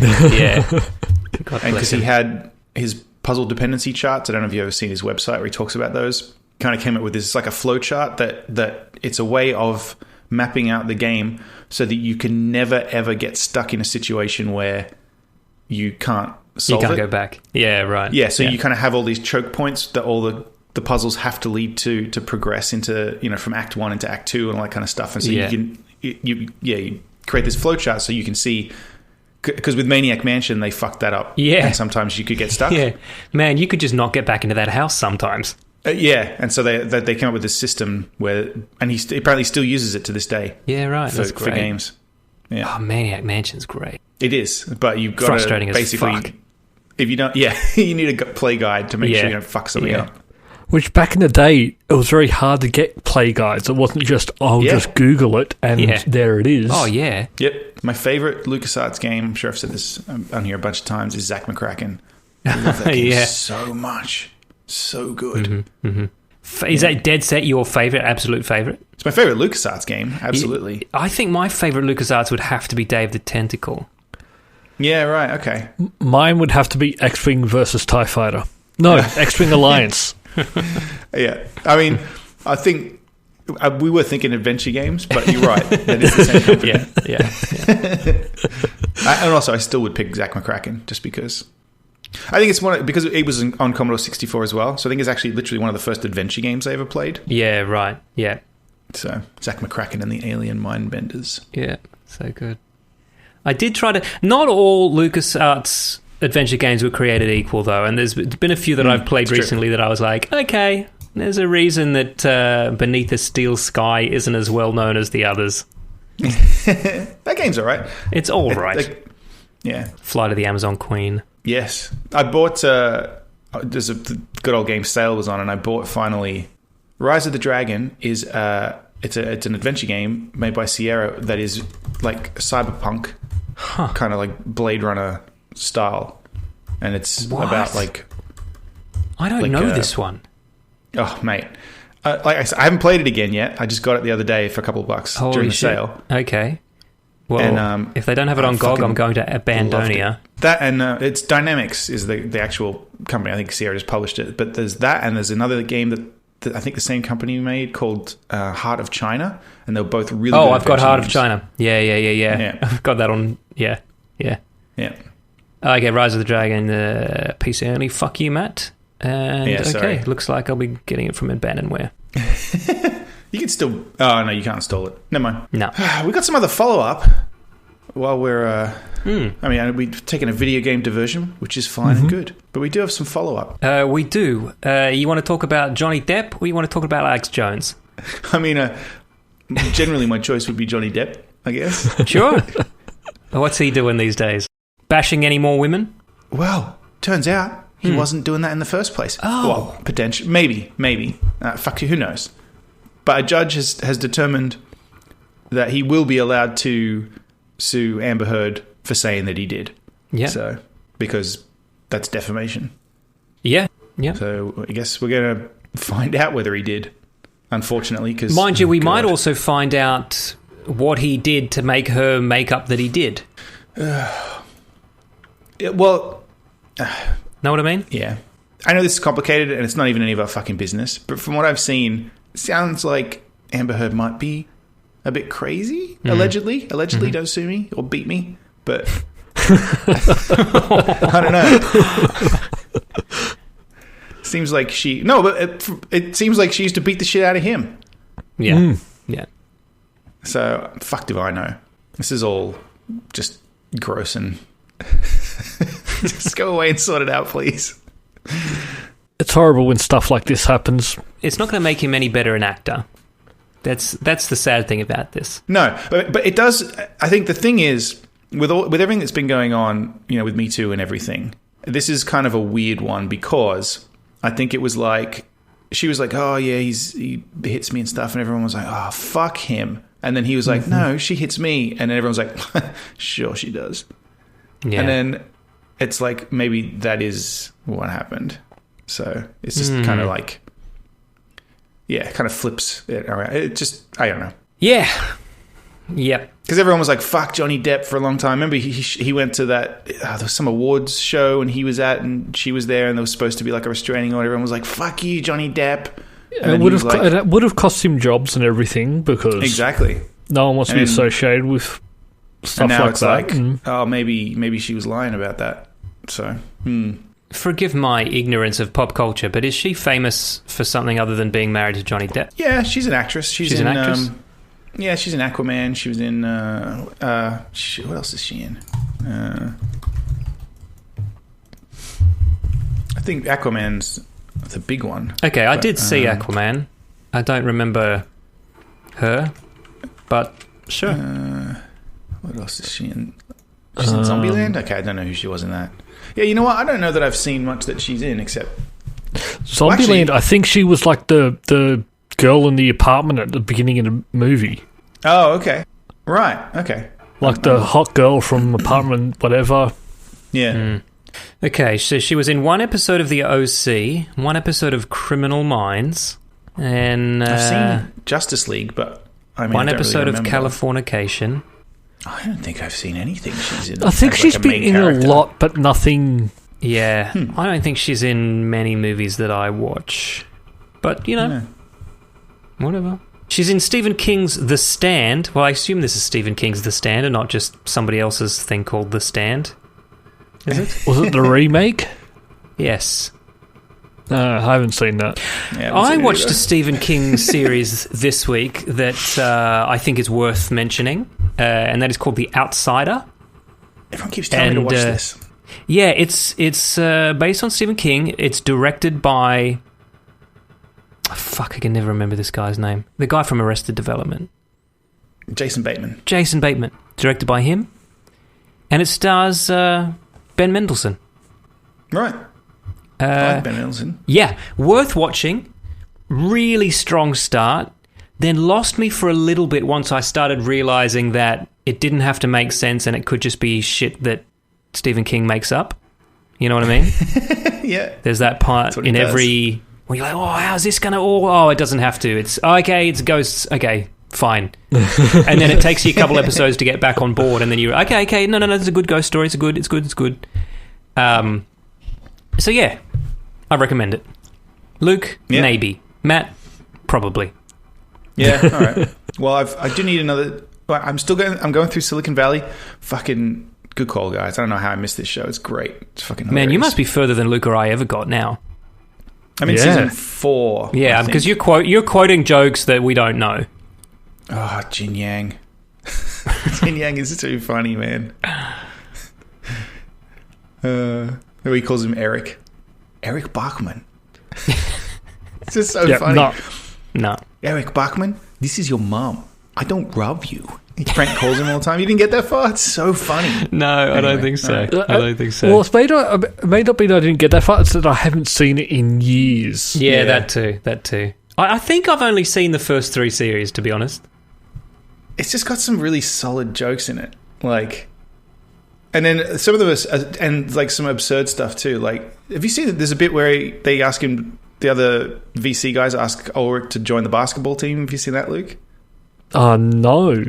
And because he had his puzzle dependency charts, I don't know if you've ever seen his website where he talks about those. Kind of came up with this. It's like a flow chart that it's a way of mapping out the game so that you can never ever get stuck in a situation where you can't solve it. You can't go back. Yeah, right. Yeah, so you kind of have all these choke points that all the puzzles have to lead to progress into, from Act 1 into Act 2 and all that kind of stuff. And so you create this flowchart so you can see, because with Maniac Mansion they fucked that up. Yeah, and sometimes you could get stuck. Yeah, man, you could just not get back into that house sometimes. And so they came up with this system where, and he apparently still uses it to this day. Yeah, right. That's great for games. Yeah, Maniac Mansion's great. It is, but you've got frustrating to basically, as fuck. If you don't, you need a play guide to make sure you don't fuck something up. Which back in the day, it was very hard to get play guides. It wasn't just, just Google it and there it is. Oh, yeah. Yep. My favorite LucasArts game, I'm sure I've said this on here a bunch of times, is Zack McCracken. I love that game so much. So good. Mm-hmm, mm-hmm. Is that dead set your favorite, absolute favorite? It's my favorite LucasArts game, absolutely. I think my favorite LucasArts would have to be Dave the Tentacle. Yeah, right, okay. Mine would have to be X-Wing versus TIE Fighter. No, X-Wing Alliance. Yeah, I mean, I think we were thinking adventure games, but you're right. That is the same company. Yeah. And also, I still would pick Zack McCracken just because. I think it's because it was on Commodore 64 as well. So I think it's actually literally one of the first adventure games I ever played. Yeah, right. Yeah. So Zack McCracken and the Alien Mindbenders. Yeah, so good. I did try to. Not all LucasArts adventure games were created equal, though, and there's been a few that I've played recently that I was like, okay, there's a reason that Beneath a Steel Sky isn't as well known as the others. That game's all right. It's all right. Yeah. Flight of the Amazon Queen. Yes. I bought... there's a good old game sale was on, and I bought finally... Rise of the Dragon is... it's an adventure game made by Sierra that is like cyberpunk, kind of like Blade Runner style, and it's about like I don't know this one. Oh mate, like I said, I haven't played it again yet. I just got it the other day for a couple of bucks during the sale. Okay, well, and, if they don't have it on GOG, I'm going to Abandonia. That and it's Dynamics is the actual company. I think Sierra just published it, but there's that, and there's another game that I think the same company made called Heart of China, and they're both really good. I've got Heart of China. Yeah. I've got that on. Yeah. Okay, Rise of the Dragon, PC only. Fuck you, Matt. And sorry. Looks like I'll be getting it from Abandonware. You can still... Oh, no, you can't install it. Never mind. No. We got some other follow-up while we're... I mean, we've taken a video game diversion, which is fine and good. But we do have some follow-up. We do. You want to talk about Johnny Depp, or you want to talk about Alex Jones? I mean, generally my choice would be Johnny Depp, I guess. Sure. What's he doing these days? Bashing any more women? Well, turns out he wasn't doing that in the first place. Oh. Well, potentially. Maybe. Fuck you, who knows? But a judge has determined that he will be allowed to sue Amber Heard for saying that he did. Yeah. So, because that's defamation. Yeah. So, I guess we're going to find out whether he did, unfortunately. Cause, mind you, we might also find out what he did to make her make up that he did. Well... know what I mean? Yeah. I know this is complicated and it's not even any of our fucking business, but from what I've seen, it sounds like Amber Heard might be a bit crazy, allegedly. Don't sue me or beat me, but... I don't know. Seems like she... No, but it seems like she used to beat the shit out of him. Yeah. Yeah. So, fuck do I know. This is all just gross and... Just go away and sort it out, please. It's horrible when stuff like this happens. It's not going to make him any better an actor. That's the sad thing about this. No, but it does... I think the thing is, with everything that's been going on, with Me Too and everything, this is kind of a weird one because I think it was like... She was like, oh, yeah, he hits me and stuff, and everyone was like, oh, fuck him. And then he was like, no, she hits me. And then everyone's like, sure she does. Yeah. And then it's like, maybe that is what happened. So it's just kind of like, yeah, it kind of flips it around. It just, I don't know. Yeah. Yep. Because everyone was like, fuck Johnny Depp for a long time. Remember, he went to that, there was some awards show and he was at, and she was there, and there was supposed to be like a restraining order. Everyone was like, fuck you, Johnny Depp. And it would have cost him jobs and everything because... Exactly. no one wants to be associated with stuff like that. Like, oh, maybe she was lying about that. So, Forgive my ignorance of pop culture, but is she famous for something other than being married to Johnny Depp? Yeah, she's an actress. She's an actress? Yeah, she's in Aquaman. She was in... what else is she in? I think Aquaman's the big one. Okay, I did see Aquaman. I don't remember her, but sure. What else is she in? She's in Zombieland? Okay, I don't know who she was in that. Yeah, you know what? I don't know that I've seen much that she's in, except... Zombieland, I think she was like the girl in the apartment at the beginning of the movie. Oh, okay. Right, okay. Like the hot girl from apartment whatever. Yeah. Okay, so she was in one episode of The OC, one episode of Criminal Minds, and... I've seen Justice League, but... one episode of Californication. I don't think I've seen anything she's in. I think she's been in a lot, but nothing... Yeah, I don't think she's in many movies that I watch. But, whatever. She's in Stephen King's The Stand. Well, I assume this is Stephen King's The Stand and not just somebody else's thing called The Stand. Is it? Was it the remake? Yes. I haven't seen that. Yeah, I watched a Stephen King series this week that I think is worth mentioning, and that is called The Outsider. Everyone keeps telling me to watch this. Yeah, it's based on Stephen King. It's directed by... Fuck, I can never remember this guy's name. The guy from Arrested Development. Jason Bateman. Directed by him. And it stars Ben Mendelsohn. Right. I like Ben Mendelsohn. Yeah, worth watching. Really strong start. Then lost me for a little bit once I started realising that it didn't have to make sense and it could just be shit that Stephen King makes up. You know what I mean? Yeah. There's that part in every... Where you're like, oh, how's this going to... Oh, it doesn't have to. It's, okay, it's ghosts. Okay, fine. And then it takes you a couple episodes to get back on board, and then you're, okay, no, it's a good ghost story. It's good. So, yeah, I recommend it. Luke, maybe. Matt, probably. Yeah, all right. Well, I do need another... I'm going through Silicon Valley. Fucking good call, guys. I don't know how I missed this show. It's great. It's fucking hilarious. Man, you must be further than Luke or I ever got now. I'm in season 4. Yeah, because you're quoting jokes that we don't know. Oh, Jin Yang. Jin Yang is too funny, man. He calls him Eric. Eric Bachman. It's just so funny. No. Eric Bachman, this is your mom. I don't rob you. Frank calls him all the time. You didn't get that far? It's so funny. No, anyway, I don't think so. Right. I don't think so. Well, it may not be that I didn't get that far. It's that I haven't seen it in years. Yeah, that too. I think I've only seen the first 3 series, to be honest. It's just got some really solid jokes in it. Like... And then some of them and like some absurd stuff too. Like, have you seen that there's a bit where they ask him, the other VC guys ask Ulrich to join the basketball team? Have you seen that, Luke? No.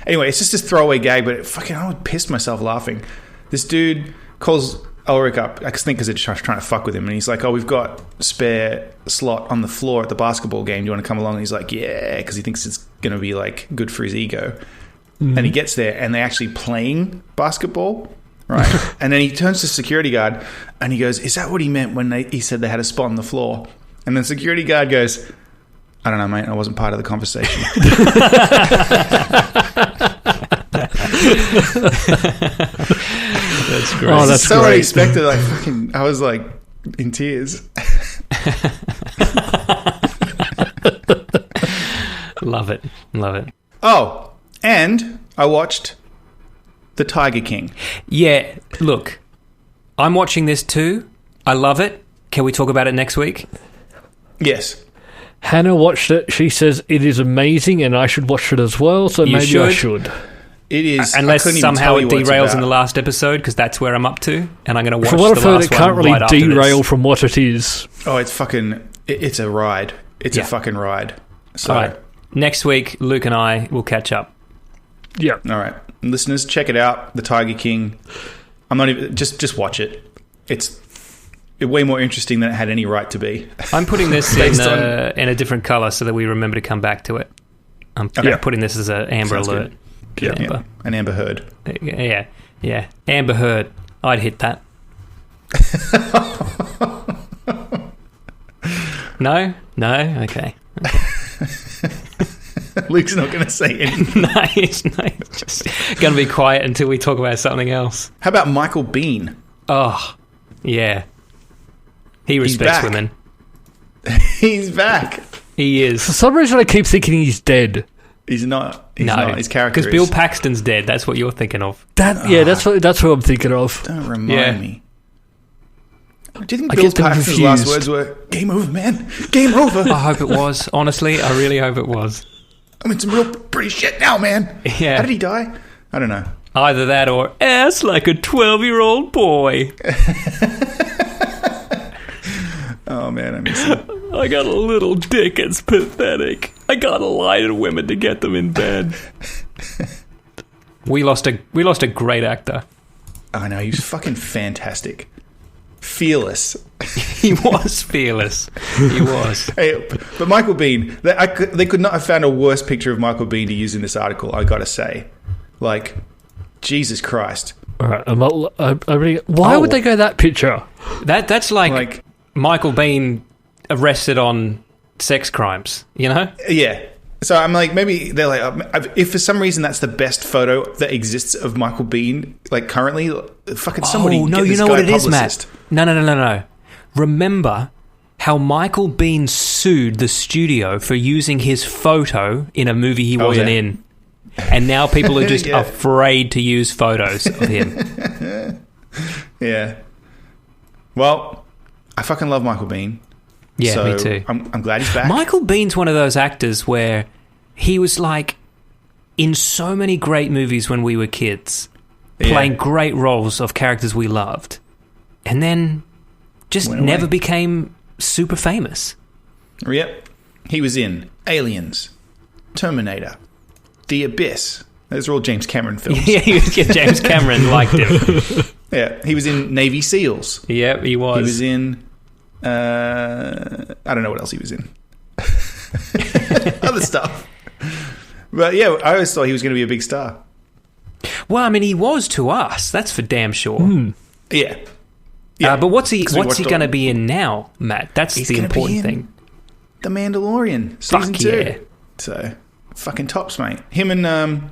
Anyway, it's just a throwaway gag, but I would piss myself laughing. This dude calls Ulrich up, I think because they're just trying to fuck with him, and he's like, oh, we've got a spare slot on the floor at the basketball game. Do you want to come along? And he's like, yeah, because he thinks it's going to be like good for his ego. And he gets there, and they're actually playing basketball, right? And then he turns to the security guard, and he goes, is that what he meant when he said they had a spot on the floor? And the security guard goes, I don't know, mate. I wasn't part of the conversation. That's great. Oh, that's so great. unexpected. I was like in tears. Love it. Oh, and I watched The Tiger King. Yeah, look, I'm watching this too. I love it. Can we talk about it next week? Yes. Hannah watched it. She says it is amazing and I should watch it as well, so maybe I should. It is. Unless somehow it derails in the last episode, because that's where I'm up to, and I'm going to watch the last one. From what I've heard, it can't really derail from what it is. Oh, it's fucking... It's a ride. It's a fucking ride. So, all right. Next week, Luke and I will catch up. Yeah. All right. Listeners, check it out. The Tiger King. I'm not even... Just watch it. It's way more interesting than it had any right to be. I'm putting this in a different colour so that we remember to come back to it. I'm putting this as an Amber Alert. Yeah, Amber. An Amber Heard. Yeah. Amber Heard. I'd hit that. No? Okay. Luke's not going to say anything. No, he's just going to be quiet until we talk about something else. How about Michael Biehn? Oh, yeah. He respects women. He's back. He is. For some reason, I keep thinking he's dead. He's not. He's not. His character because Bill Paxton's dead. That's what you're thinking of. That's what I'm thinking of. Don't remind me. Do you think Bill Paxton's last words were, "Game over, man. Game over"? I hope it was. Honestly, I really hope it was. I'm in some real pretty shit now, man. Yeah. How did he die? I don't know. Either that or ass like a 12-year-old boy. Oh, man, I miss him. I got a little dick. It's pathetic. I gotta lie to women to get them in bed. We lost a great actor. I know, he was fucking fantastic. Fearless. He was fearless. He was. Hey, but Michael Biehn, they could not have found a worse picture of Michael Biehn to use in this article, I gotta say. Like, Jesus Christ. All right, why would they go that picture? That's like Michael Biehn arrested on sex crimes, you know? Yeah. So I'm like, maybe they're like, if for some reason that's the best photo that exists of Michael Biehn, like currently, fucking somebody. Oh no, you know what it is, Matt? No. Remember how Michael Biehn sued the studio for using his photo in a movie he wasn't in, and now people are just afraid to use photos of him. Yeah. Well, I fucking love Michael Biehn. Yeah, so me too. I'm glad he's back. Michael Bihn's one of those actors where he was like in so many great movies when we were kids, playing great roles of characters we loved, and then just never became super famous. Yep. He was in Aliens, Terminator, The Abyss. Those are all James Cameron films. Yeah, James Cameron liked him. Yeah, he was in Navy SEALs. Yep, he was. He was in... I don't know what else he was in. Other stuff. But yeah, I always thought he was going to be a big star. Well, I mean, he was to us. That's for damn sure. Yeah. But what's he going to be in now, Matt? That's the important thing. The Mandalorian season 2. So fucking tops, mate. Him and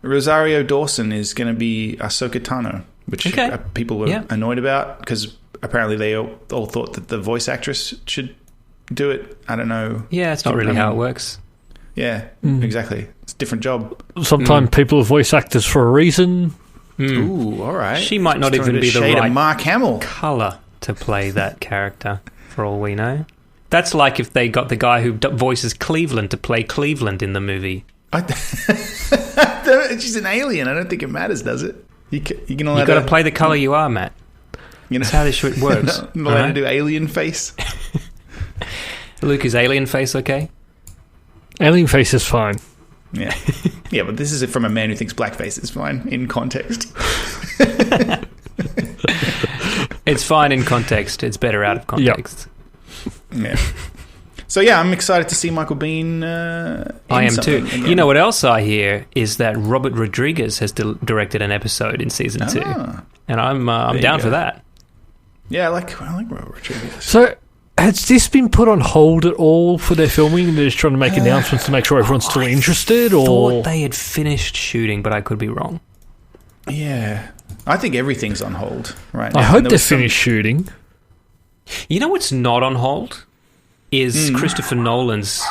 Rosario Dawson is going to be Ahsoka Tano, which people were annoyed about because apparently they all thought that the voice actress should do it. I don't know. Yeah, it's not really how it works. Yeah, exactly. It's a different job. Sometimes people are voice actors for a reason. Ooh, all right. She might not even be the right Mark Hamill colour to play that character, for all we know. That's like if they got the guy who voices Cleveland to play Cleveland in the movie. She's an alien. I don't think it matters, does it? You got to play the colour you are, Matt. That's how this shit works. Not allowed to do alien face. Luke, is alien face okay? Alien face is fine. Yeah. Yeah, but this is from a man who thinks blackface is fine in context. It's fine in context. It's better out of context. Yep. Yeah. So yeah, I'm excited to see Michael Biehn. I am too. Again. You know what else I hear is that Robert Rodriguez has directed an episode in season 2, and I'm down for that. Yeah, I like Robert Rodriguez. So, has this been put on hold at all for their filming? They're just trying to make announcements to make sure everyone's still interested? I thought they had finished shooting, but I could be wrong. Yeah. I think everything's on hold right now. I hope they're finished shooting. You know what's not on hold? Is Christopher Nolan's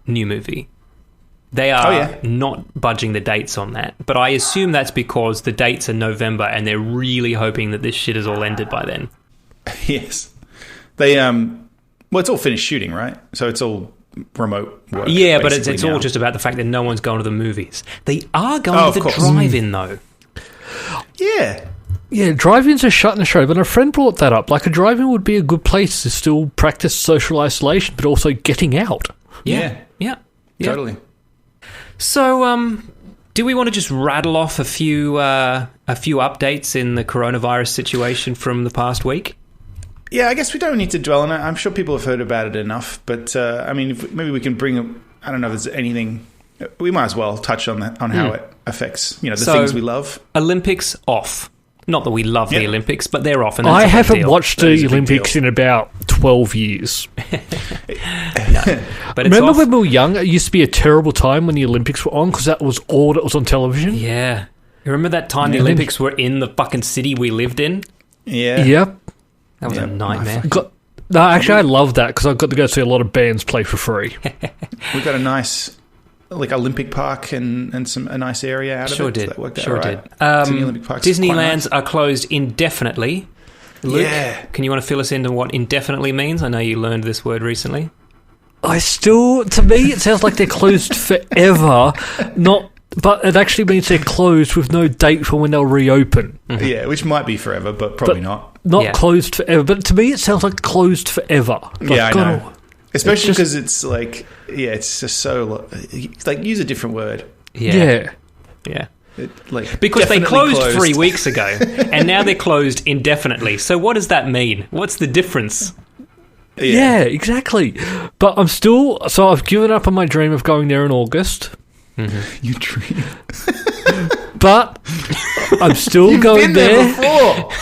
new movie. They are not budging the dates on that, but I assume that's because the dates are November and they're really hoping that this shit is all ended by then. Yes. They well, it's all finished shooting, right? So it's all remote work. Yeah, but it's all just about the fact that no one's going to the movies. They are going to the drive-in, though. Yeah. Yeah, drive-ins are shut in Australia, but a friend brought that up. Like, a drive-in would be a good place to still practice social isolation, but also getting out. Yeah. Totally. So, do we want to just rattle off a few updates in the coronavirus situation from the past week? Yeah, I guess we don't need to dwell on it. I'm sure people have heard about it enough, but I mean, maybe we can bring. I don't know if there's anything we might as well touch on that, on how it affects, the things we love. Olympics off. Not that we love the Olympics, but they're off. And I haven't watched the Olympics in about 12 years. No, but remember when we were young, it used to be a terrible time when the Olympics were on because that was all that was on television? Yeah. You remember that time the Olympics were in the fucking city we lived in? Yeah. Yep. That was a nightmare. No, actually, I love that because I got to go see a lot of bands play for free. We got a nice, Olympic park and a nice area out of it. Did. So that worked out sure right. did. Nice. Disneylands are closed indefinitely. Luke, can you want to fill us into what indefinitely means? I know you learned this word recently. To me, it sounds like they're closed forever, but it actually means they're closed with no date for when they'll reopen. Mm-hmm. Yeah, which might be forever, but probably not. Not closed forever, but to me it sounds like closed forever. I know. Especially because it's like, it's just so, use a different word. Yeah. Because they closed 3 weeks ago, and now they're closed indefinitely. So what does that mean? What's the difference? Yeah, exactly. But I've given up on my dream of going there in August. Mm-hmm. You dream. But I'm still going there. Before.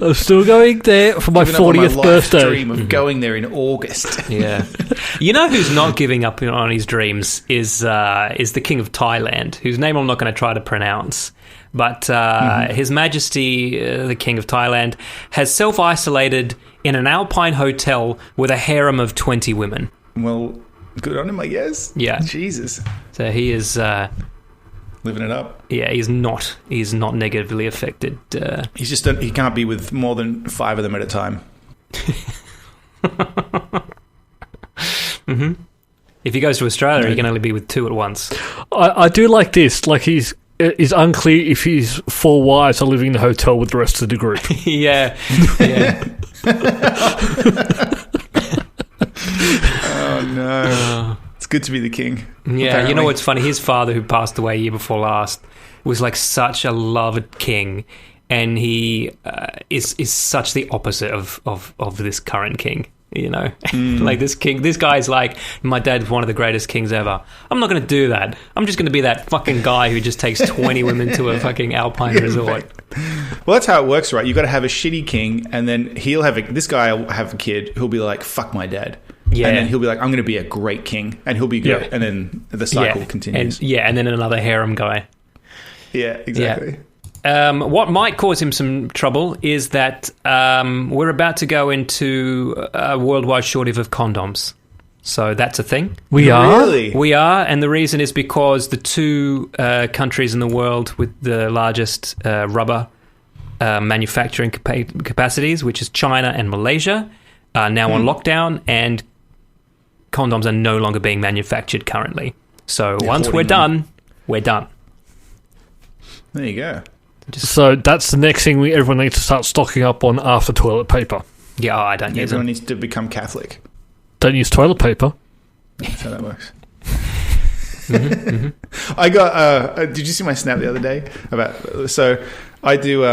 I'm still going there for my 40th birthday. Dream of going there in August. Yeah. You know who's not giving up on his dreams is the King of Thailand, whose name I'm not going to try to pronounce. But His Majesty, the King of Thailand, has self-isolated in an alpine hotel with a harem of 20 women. Well, good on him, I guess. Yeah. Jesus. So he is... living it up. Yeah, he's not negatively affected. He can't be with more than 5 of them at a time. Mm-hmm. If he goes to Australia, he can only be with 2 at once. I do like this. Like it's unclear if his 4 wives are living in the hotel with the rest of the group. Yeah. Oh no. It's good to be the king. Yeah, apparently. You know what's funny? His father, who passed away a year before last, was like such a loved king, and he is such the opposite of this current king. Like this guy's like, my dad's one of the greatest kings ever. I'm not going to do that. I'm just going to be that fucking guy who just takes 20 women to a fucking alpine resort. Well, that's how it works, right? You got to have a shitty king, and then this guy will have a kid who'll be like, fuck my dad. Yeah. And then he'll be like, I'm going to be a great king. And he'll be great. Yeah. And then the cycle continues. And then another harem guy. Yeah, exactly. Yeah. What might cause him some trouble is that we're about to go into a worldwide shortage of condoms. So that's a thing. We are? Really? We are. And the reason is because the 2 countries in the world with the largest rubber manufacturing capacities, which is China and Malaysia, are now on lockdown, and condoms are no longer being manufactured currently. So once we're done, we're done. There you go. So that's the next thing everyone needs to start stocking up on after toilet paper. Yeah, I don't use it. Everyone needs to become Catholic. Don't use toilet paper. That's how that works. Mm-hmm. I got... did you see my snap the other day? So I do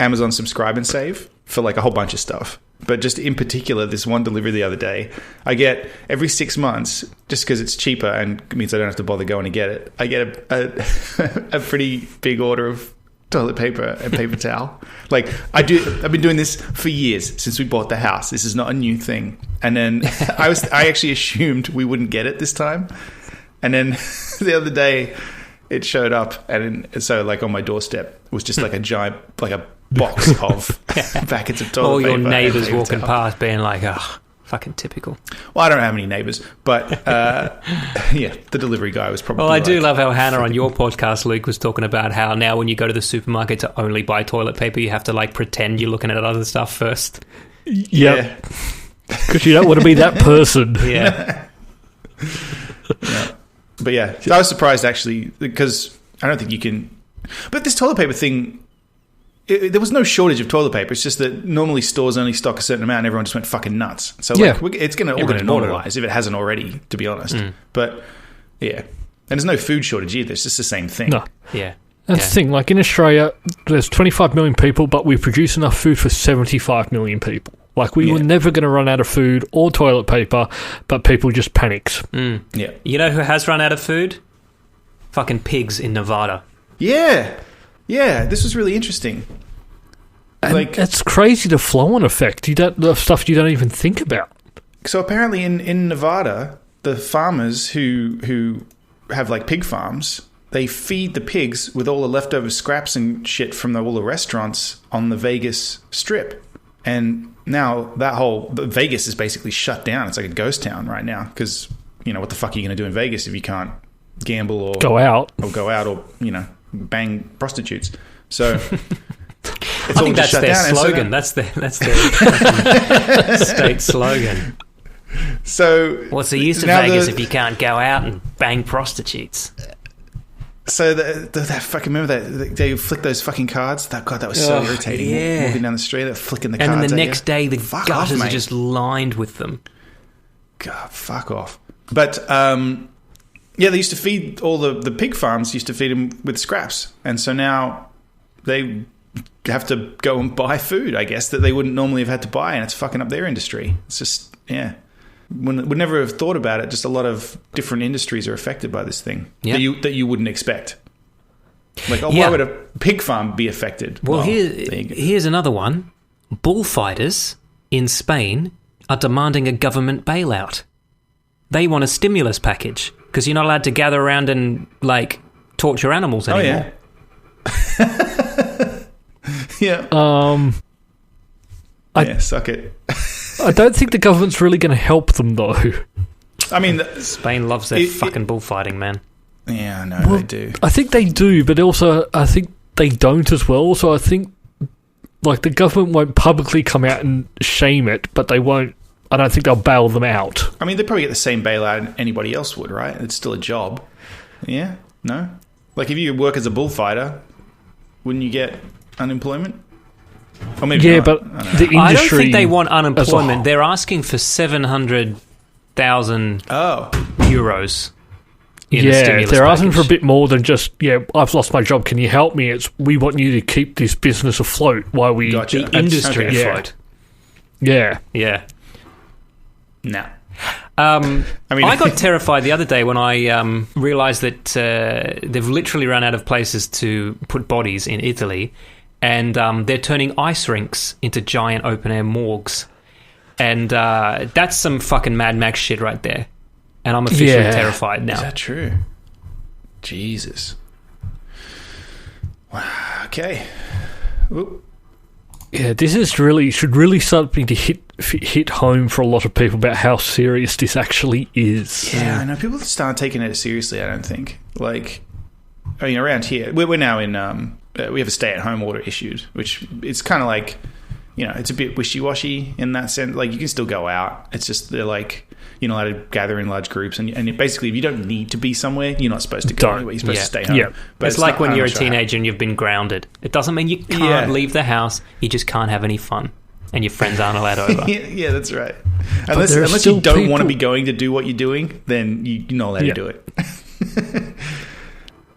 Amazon Subscribe and Save for like a whole bunch of stuff. But just in particular, this one delivery the other day, I get every 6 months, just because it's cheaper and means I don't have to bother going to get it, I get a pretty big order of toilet paper and paper towel. Like I've been doing this for years since we bought the house. This is not a new thing. And then I actually assumed we wouldn't get it this time. And then the other day it showed up, and so like on my doorstep was just like a giant, like a box of packets of toilet all paper. All your neighbours walking past being like, oh, fucking typical. Well, I don't have any neighbours, but yeah, the delivery guy was probably... Well, I do love how Hannah on your podcast, Luke, was talking about how now when you go to the supermarket to only buy toilet paper, you have to like pretend you're looking at other stuff first. Yeah. Because you don't want to be that person. Yeah. But yeah, I was surprised actually, because I don't think you can... But this toilet paper thing... there was no shortage of toilet paper. It's just that normally stores only stock a certain amount, and everyone just went fucking nuts. So like, it's going to normalize if it hasn't already, to be honest. But yeah, and there's no food shortage either. It's just the same thing. No. Yeah, that's the thing. Like in Australia, there's 25 million people, but we produce enough food for 75 million people. Like, we were never going to run out of food or toilet paper, but people just panicked. Yeah. You know who has run out of food? Fucking pigs in Nevada. Yeah. Yeah, this was really interesting. And it's crazy, the flow-on effect. The stuff you don't even think about. So apparently in Nevada, the farmers who have like pig farms, they feed the pigs with all the leftover scraps and shit from all the restaurants on the Vegas Strip. And now Vegas is basically shut down. It's like a ghost town right now because, what the fuck are you going to do in Vegas if you can't gamble or go out or, bang prostitutes. So I think that's their slogan. That's their state slogan. So what's the use of Vegas if you can't go out and bang prostitutes? So that fucking, remember that they flick those fucking cards? That was so irritating. Yeah. Walking down the street, they're flicking the cards. And then the next day, the gutters are just lined with them. God, fuck off. But they used to feed all the pig farms. Used to feed them with scraps, and so now they have to go and buy food, I guess, that they wouldn't normally have had to buy, and it's fucking up their industry. It's just, would never have thought about it. Just a lot of different industries are affected by this thing that you wouldn't expect. Like, why would a pig farm be affected? Well, here's another one. Bullfighters in Spain are demanding a government bailout. They want a stimulus package because you're not allowed to gather around and, like, torture animals anymore. Yeah. Suck it. I don't think the government's really going to help them, though. I mean, Spain loves their fucking bullfighting, man. Yeah, I know they do. I think they do, but also I think they don't as well. So I think, like, the government won't publicly come out and shame it, but they won't. I don't think they'll bail them out. I mean, they probably get the same bailout anybody else would, right? It's still a job. Yeah? No? Like, if you work as a bullfighter, wouldn't you get unemployment? Or maybe not. But the industry, I don't think they want unemployment. They're asking for 700,000 euros. They're asking for a bit more than just, I've lost my job, can you help me? It's, we want you to keep this business afloat while we... Gotcha. The industry afloat. Yeah. Yeah. No. I got terrified the other day when I realised that they've literally run out of places to put bodies in Italy, and they're turning ice rinks into giant open-air morgues. And that's some fucking Mad Max shit right there. And I'm officially terrified now. Is that true? Jesus. Wow. Okay. Oop. Yeah, this is should really start to hit home for a lot of people about how serious this actually is. Yeah, I know. People start taking it seriously, I don't think. Like, I mean, around here, we're now in, we have a stay-at-home order issued, which it's kind of like, it's a bit wishy-washy in that sense. Like, you can still go out. It's just, they're like, you're not allowed to gather in large groups. And basically, if you don't need to be somewhere, you're not supposed to go anywhere. You're supposed to stay home. Yeah. But it's like when you're a teenager and you've been grounded. It doesn't mean you can't leave the house. You just can't have any fun. And your friends aren't allowed over. Yeah, that's right. Unless you don't want to be going to do what you're doing, then you're not allowed to do it.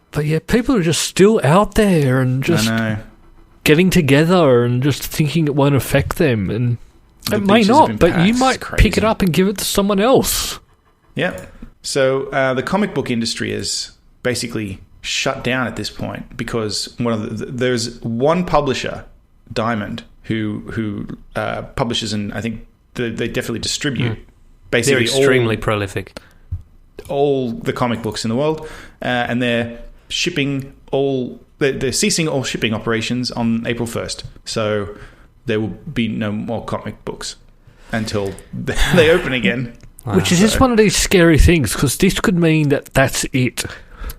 But yeah, people are just still out there and just getting together and just thinking it won't affect them. And it may not, but you might pick it up and give it to someone else. Yeah. So the comic book industry is basically shut down at this point because there's one publisher, Diamond, who publishes, and I think they definitely distribute. Basically, they're extremely prolific. All the comic books in the world, and they're shipping they're ceasing all shipping operations on April 1st. So there will be no more comic books until they open again. Wow. Which is just one of these scary things, because this could mean that that's it.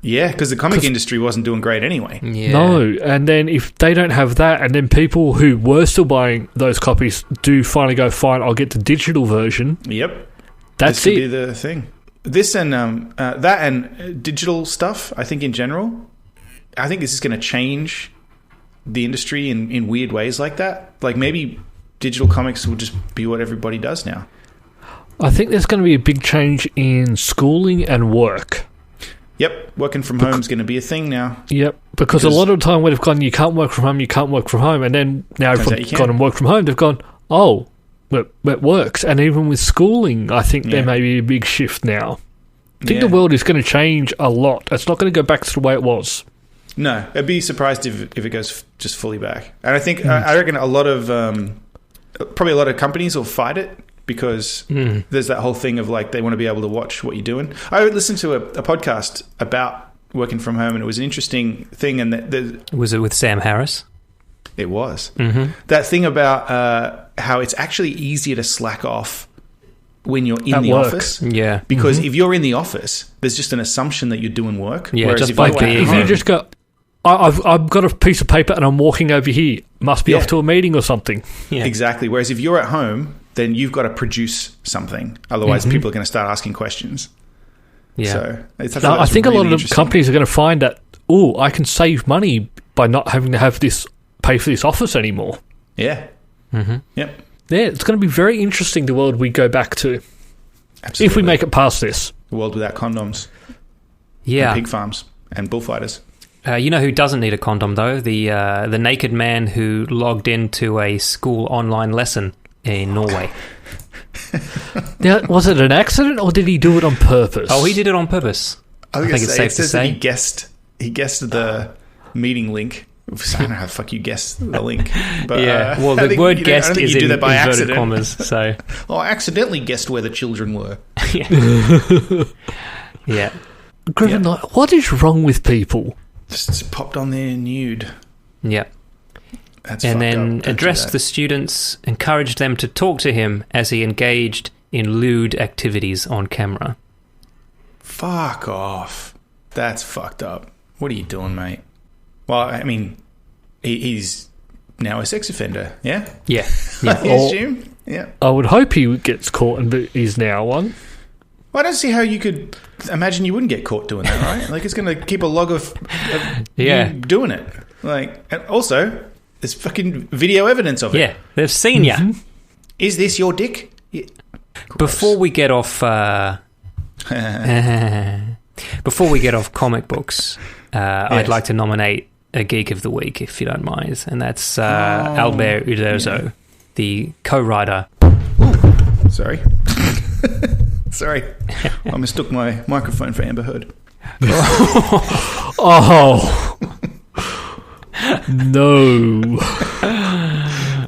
Yeah, because the comic industry wasn't doing great anyway. Yeah. No, and then if they don't have that, and then people who were still buying those copies do finally go, fine, I'll get the digital version. Yep. That's this could be the thing. This and that and digital stuff, I think in general, I think this is going to change the industry in weird ways like that. Like maybe digital comics will just be what everybody does now. I think there's going to be a big change in schooling and work. Yep, working from home is going to be a thing now. Yep, because a lot of the time we've gone, you can't work from home, and then now if we've gone and worked from home, they've gone, oh, works. And even with schooling, I think there may be a big shift now. I think the world is going to change a lot. It's not going to go back to the way it was. No, I'd be surprised if it goes just fully back. And I think I reckon a lot of probably a lot of companies will fight it because there's that whole thing of like they want to be able to watch what you're doing. I listened to a podcast about working from home, and it was an interesting thing. And was it with Sam Harris? It was that thing about how it's actually easier to slack off when you're in the office. Yeah. Because if you're in the office, there's just an assumption that you're doing work. Yeah, whereas just if by if you just go, I've got a piece of paper and I'm walking over here, must be off to a meeting or something. Yeah. Exactly. Whereas if you're at home, then you've got to produce something. Otherwise, people are going to start asking questions. Yeah. So I think really a lot of companies are going to find that, I can save money by not having to have pay for this office anymore. Yeah. Mm-hmm. Yep. Yeah, it's going to be very interesting, the world we go back to. Absolutely. If we make it past this. A world without condoms. Yeah. And pig farms and bullfighters. You know who doesn't need a condom, though? The naked man who logged into a school online lesson in Norway. Now, was it an accident or did he do it on purpose? Oh, he did it on purpose. I think it's safe to say. He guessed the meeting link. I don't know how the fuck you guess the link. But, well, the word guessed is in inverted commas. So. I accidentally guessed where the children were. Yeah. Griffin, what is wrong with people? Just popped on there nude. Yeah. That's and then addressed the students, encouraged them to talk to him as he engaged in lewd activities on camera. Fuck off. That's fucked up. What are you doing, mate? Well, I mean, he's now a sex offender, yeah? Yeah. I assume, yeah. I would hope he gets caught and is now one. Well, I don't see how you could imagine you wouldn't get caught doing that, right? Like, it's going to keep a log of you doing it. Like, and also, there's fucking video evidence of it. Yeah, they've seen you. Mm-hmm. Is this your dick? Yeah. Before we get off... before we get off comic books, I'd like to nominate a Geek of the Week, if you don't mind, and that's Albert Uderzo, the co-writer. Ooh, sorry. Sorry. I mistook my microphone for Amber Heard. Oh. No.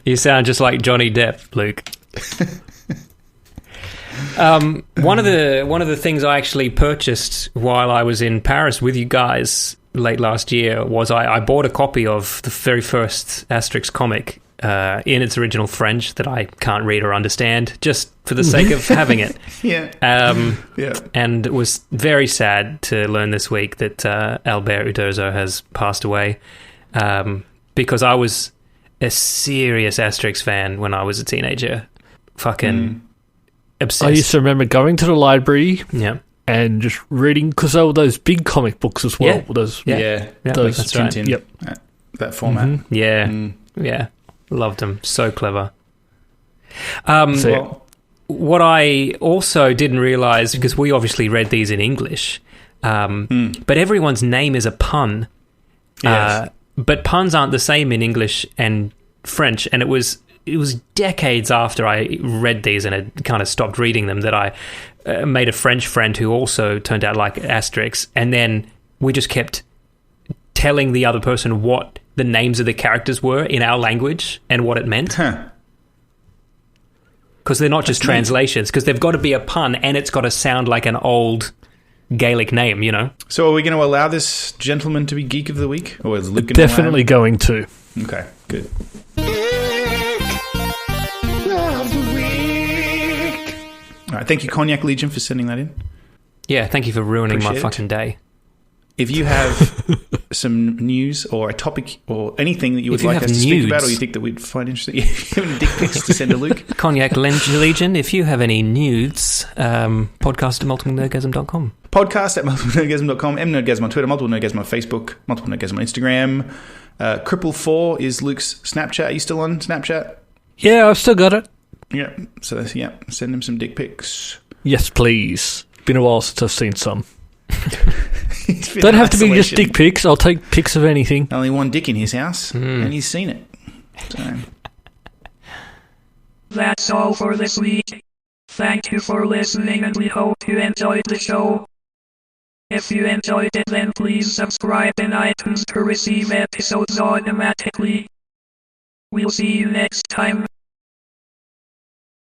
You sound just like Johnny Depp, Luke. One of the things I actually purchased while I was in Paris with you guys late last year was I bought a copy of the very first Asterix comic in its original French that I can't read or understand, just for the sake of having it. Yeah. And it was very sad to learn this week that Albert Uderzo has passed away, because I was a serious Asterix fan when I was a teenager. Fucking obsessed. I used to remember going to the library. Yeah. And just reading, because there were those big comic books as well. Yeah, those that's right. Yep. That format. Mm-hmm. Yeah, yeah. Loved them. So clever. What I also didn't realise, because we obviously read these in English, but everyone's name is a pun. Yes. But puns aren't the same in English and French, and it was decades after I read these and had kind of stopped reading them that I made a French friend who also turned out like Asterix, and then we just kept telling the other person what the names of the characters were in our language and what it meant. Because they're not just translations, because they've got to be a pun and it's got to sound like an old Gaelic name, you know? So are we going to allow this gentleman to be Geek of the Week? Or is Luke definitely going to. Okay, good. All right, thank you, Cognac Legion, for sending that in. Yeah, thank you for ruining my fucking day. If you have some news or a topic or anything that you would like us to speak about, or you think that we'd find interesting, if you have any dick pics to send to Luke. Cognac Legion, if you have any nudes, podcast at multiplenerdgasm.com. Podcast at multiplenerdgasm.com, mnerdgasm on Twitter, multiple nerdgasm on Facebook, multiple nerdgasm on Instagram. Cripple4 is Luke's Snapchat. Are you still on Snapchat? Yeah, I've still got it. Yeah, so send him some dick pics. Yes, please. Been a while since I've seen some. Don't have to be just dick pics. I'll take pics of anything. Only one dick in his house, and he's seen it. So. That's all for this week. Thank you for listening and we hope you enjoyed the show. If you enjoyed it, then please subscribe in iTunes to receive episodes automatically. We'll see you next time.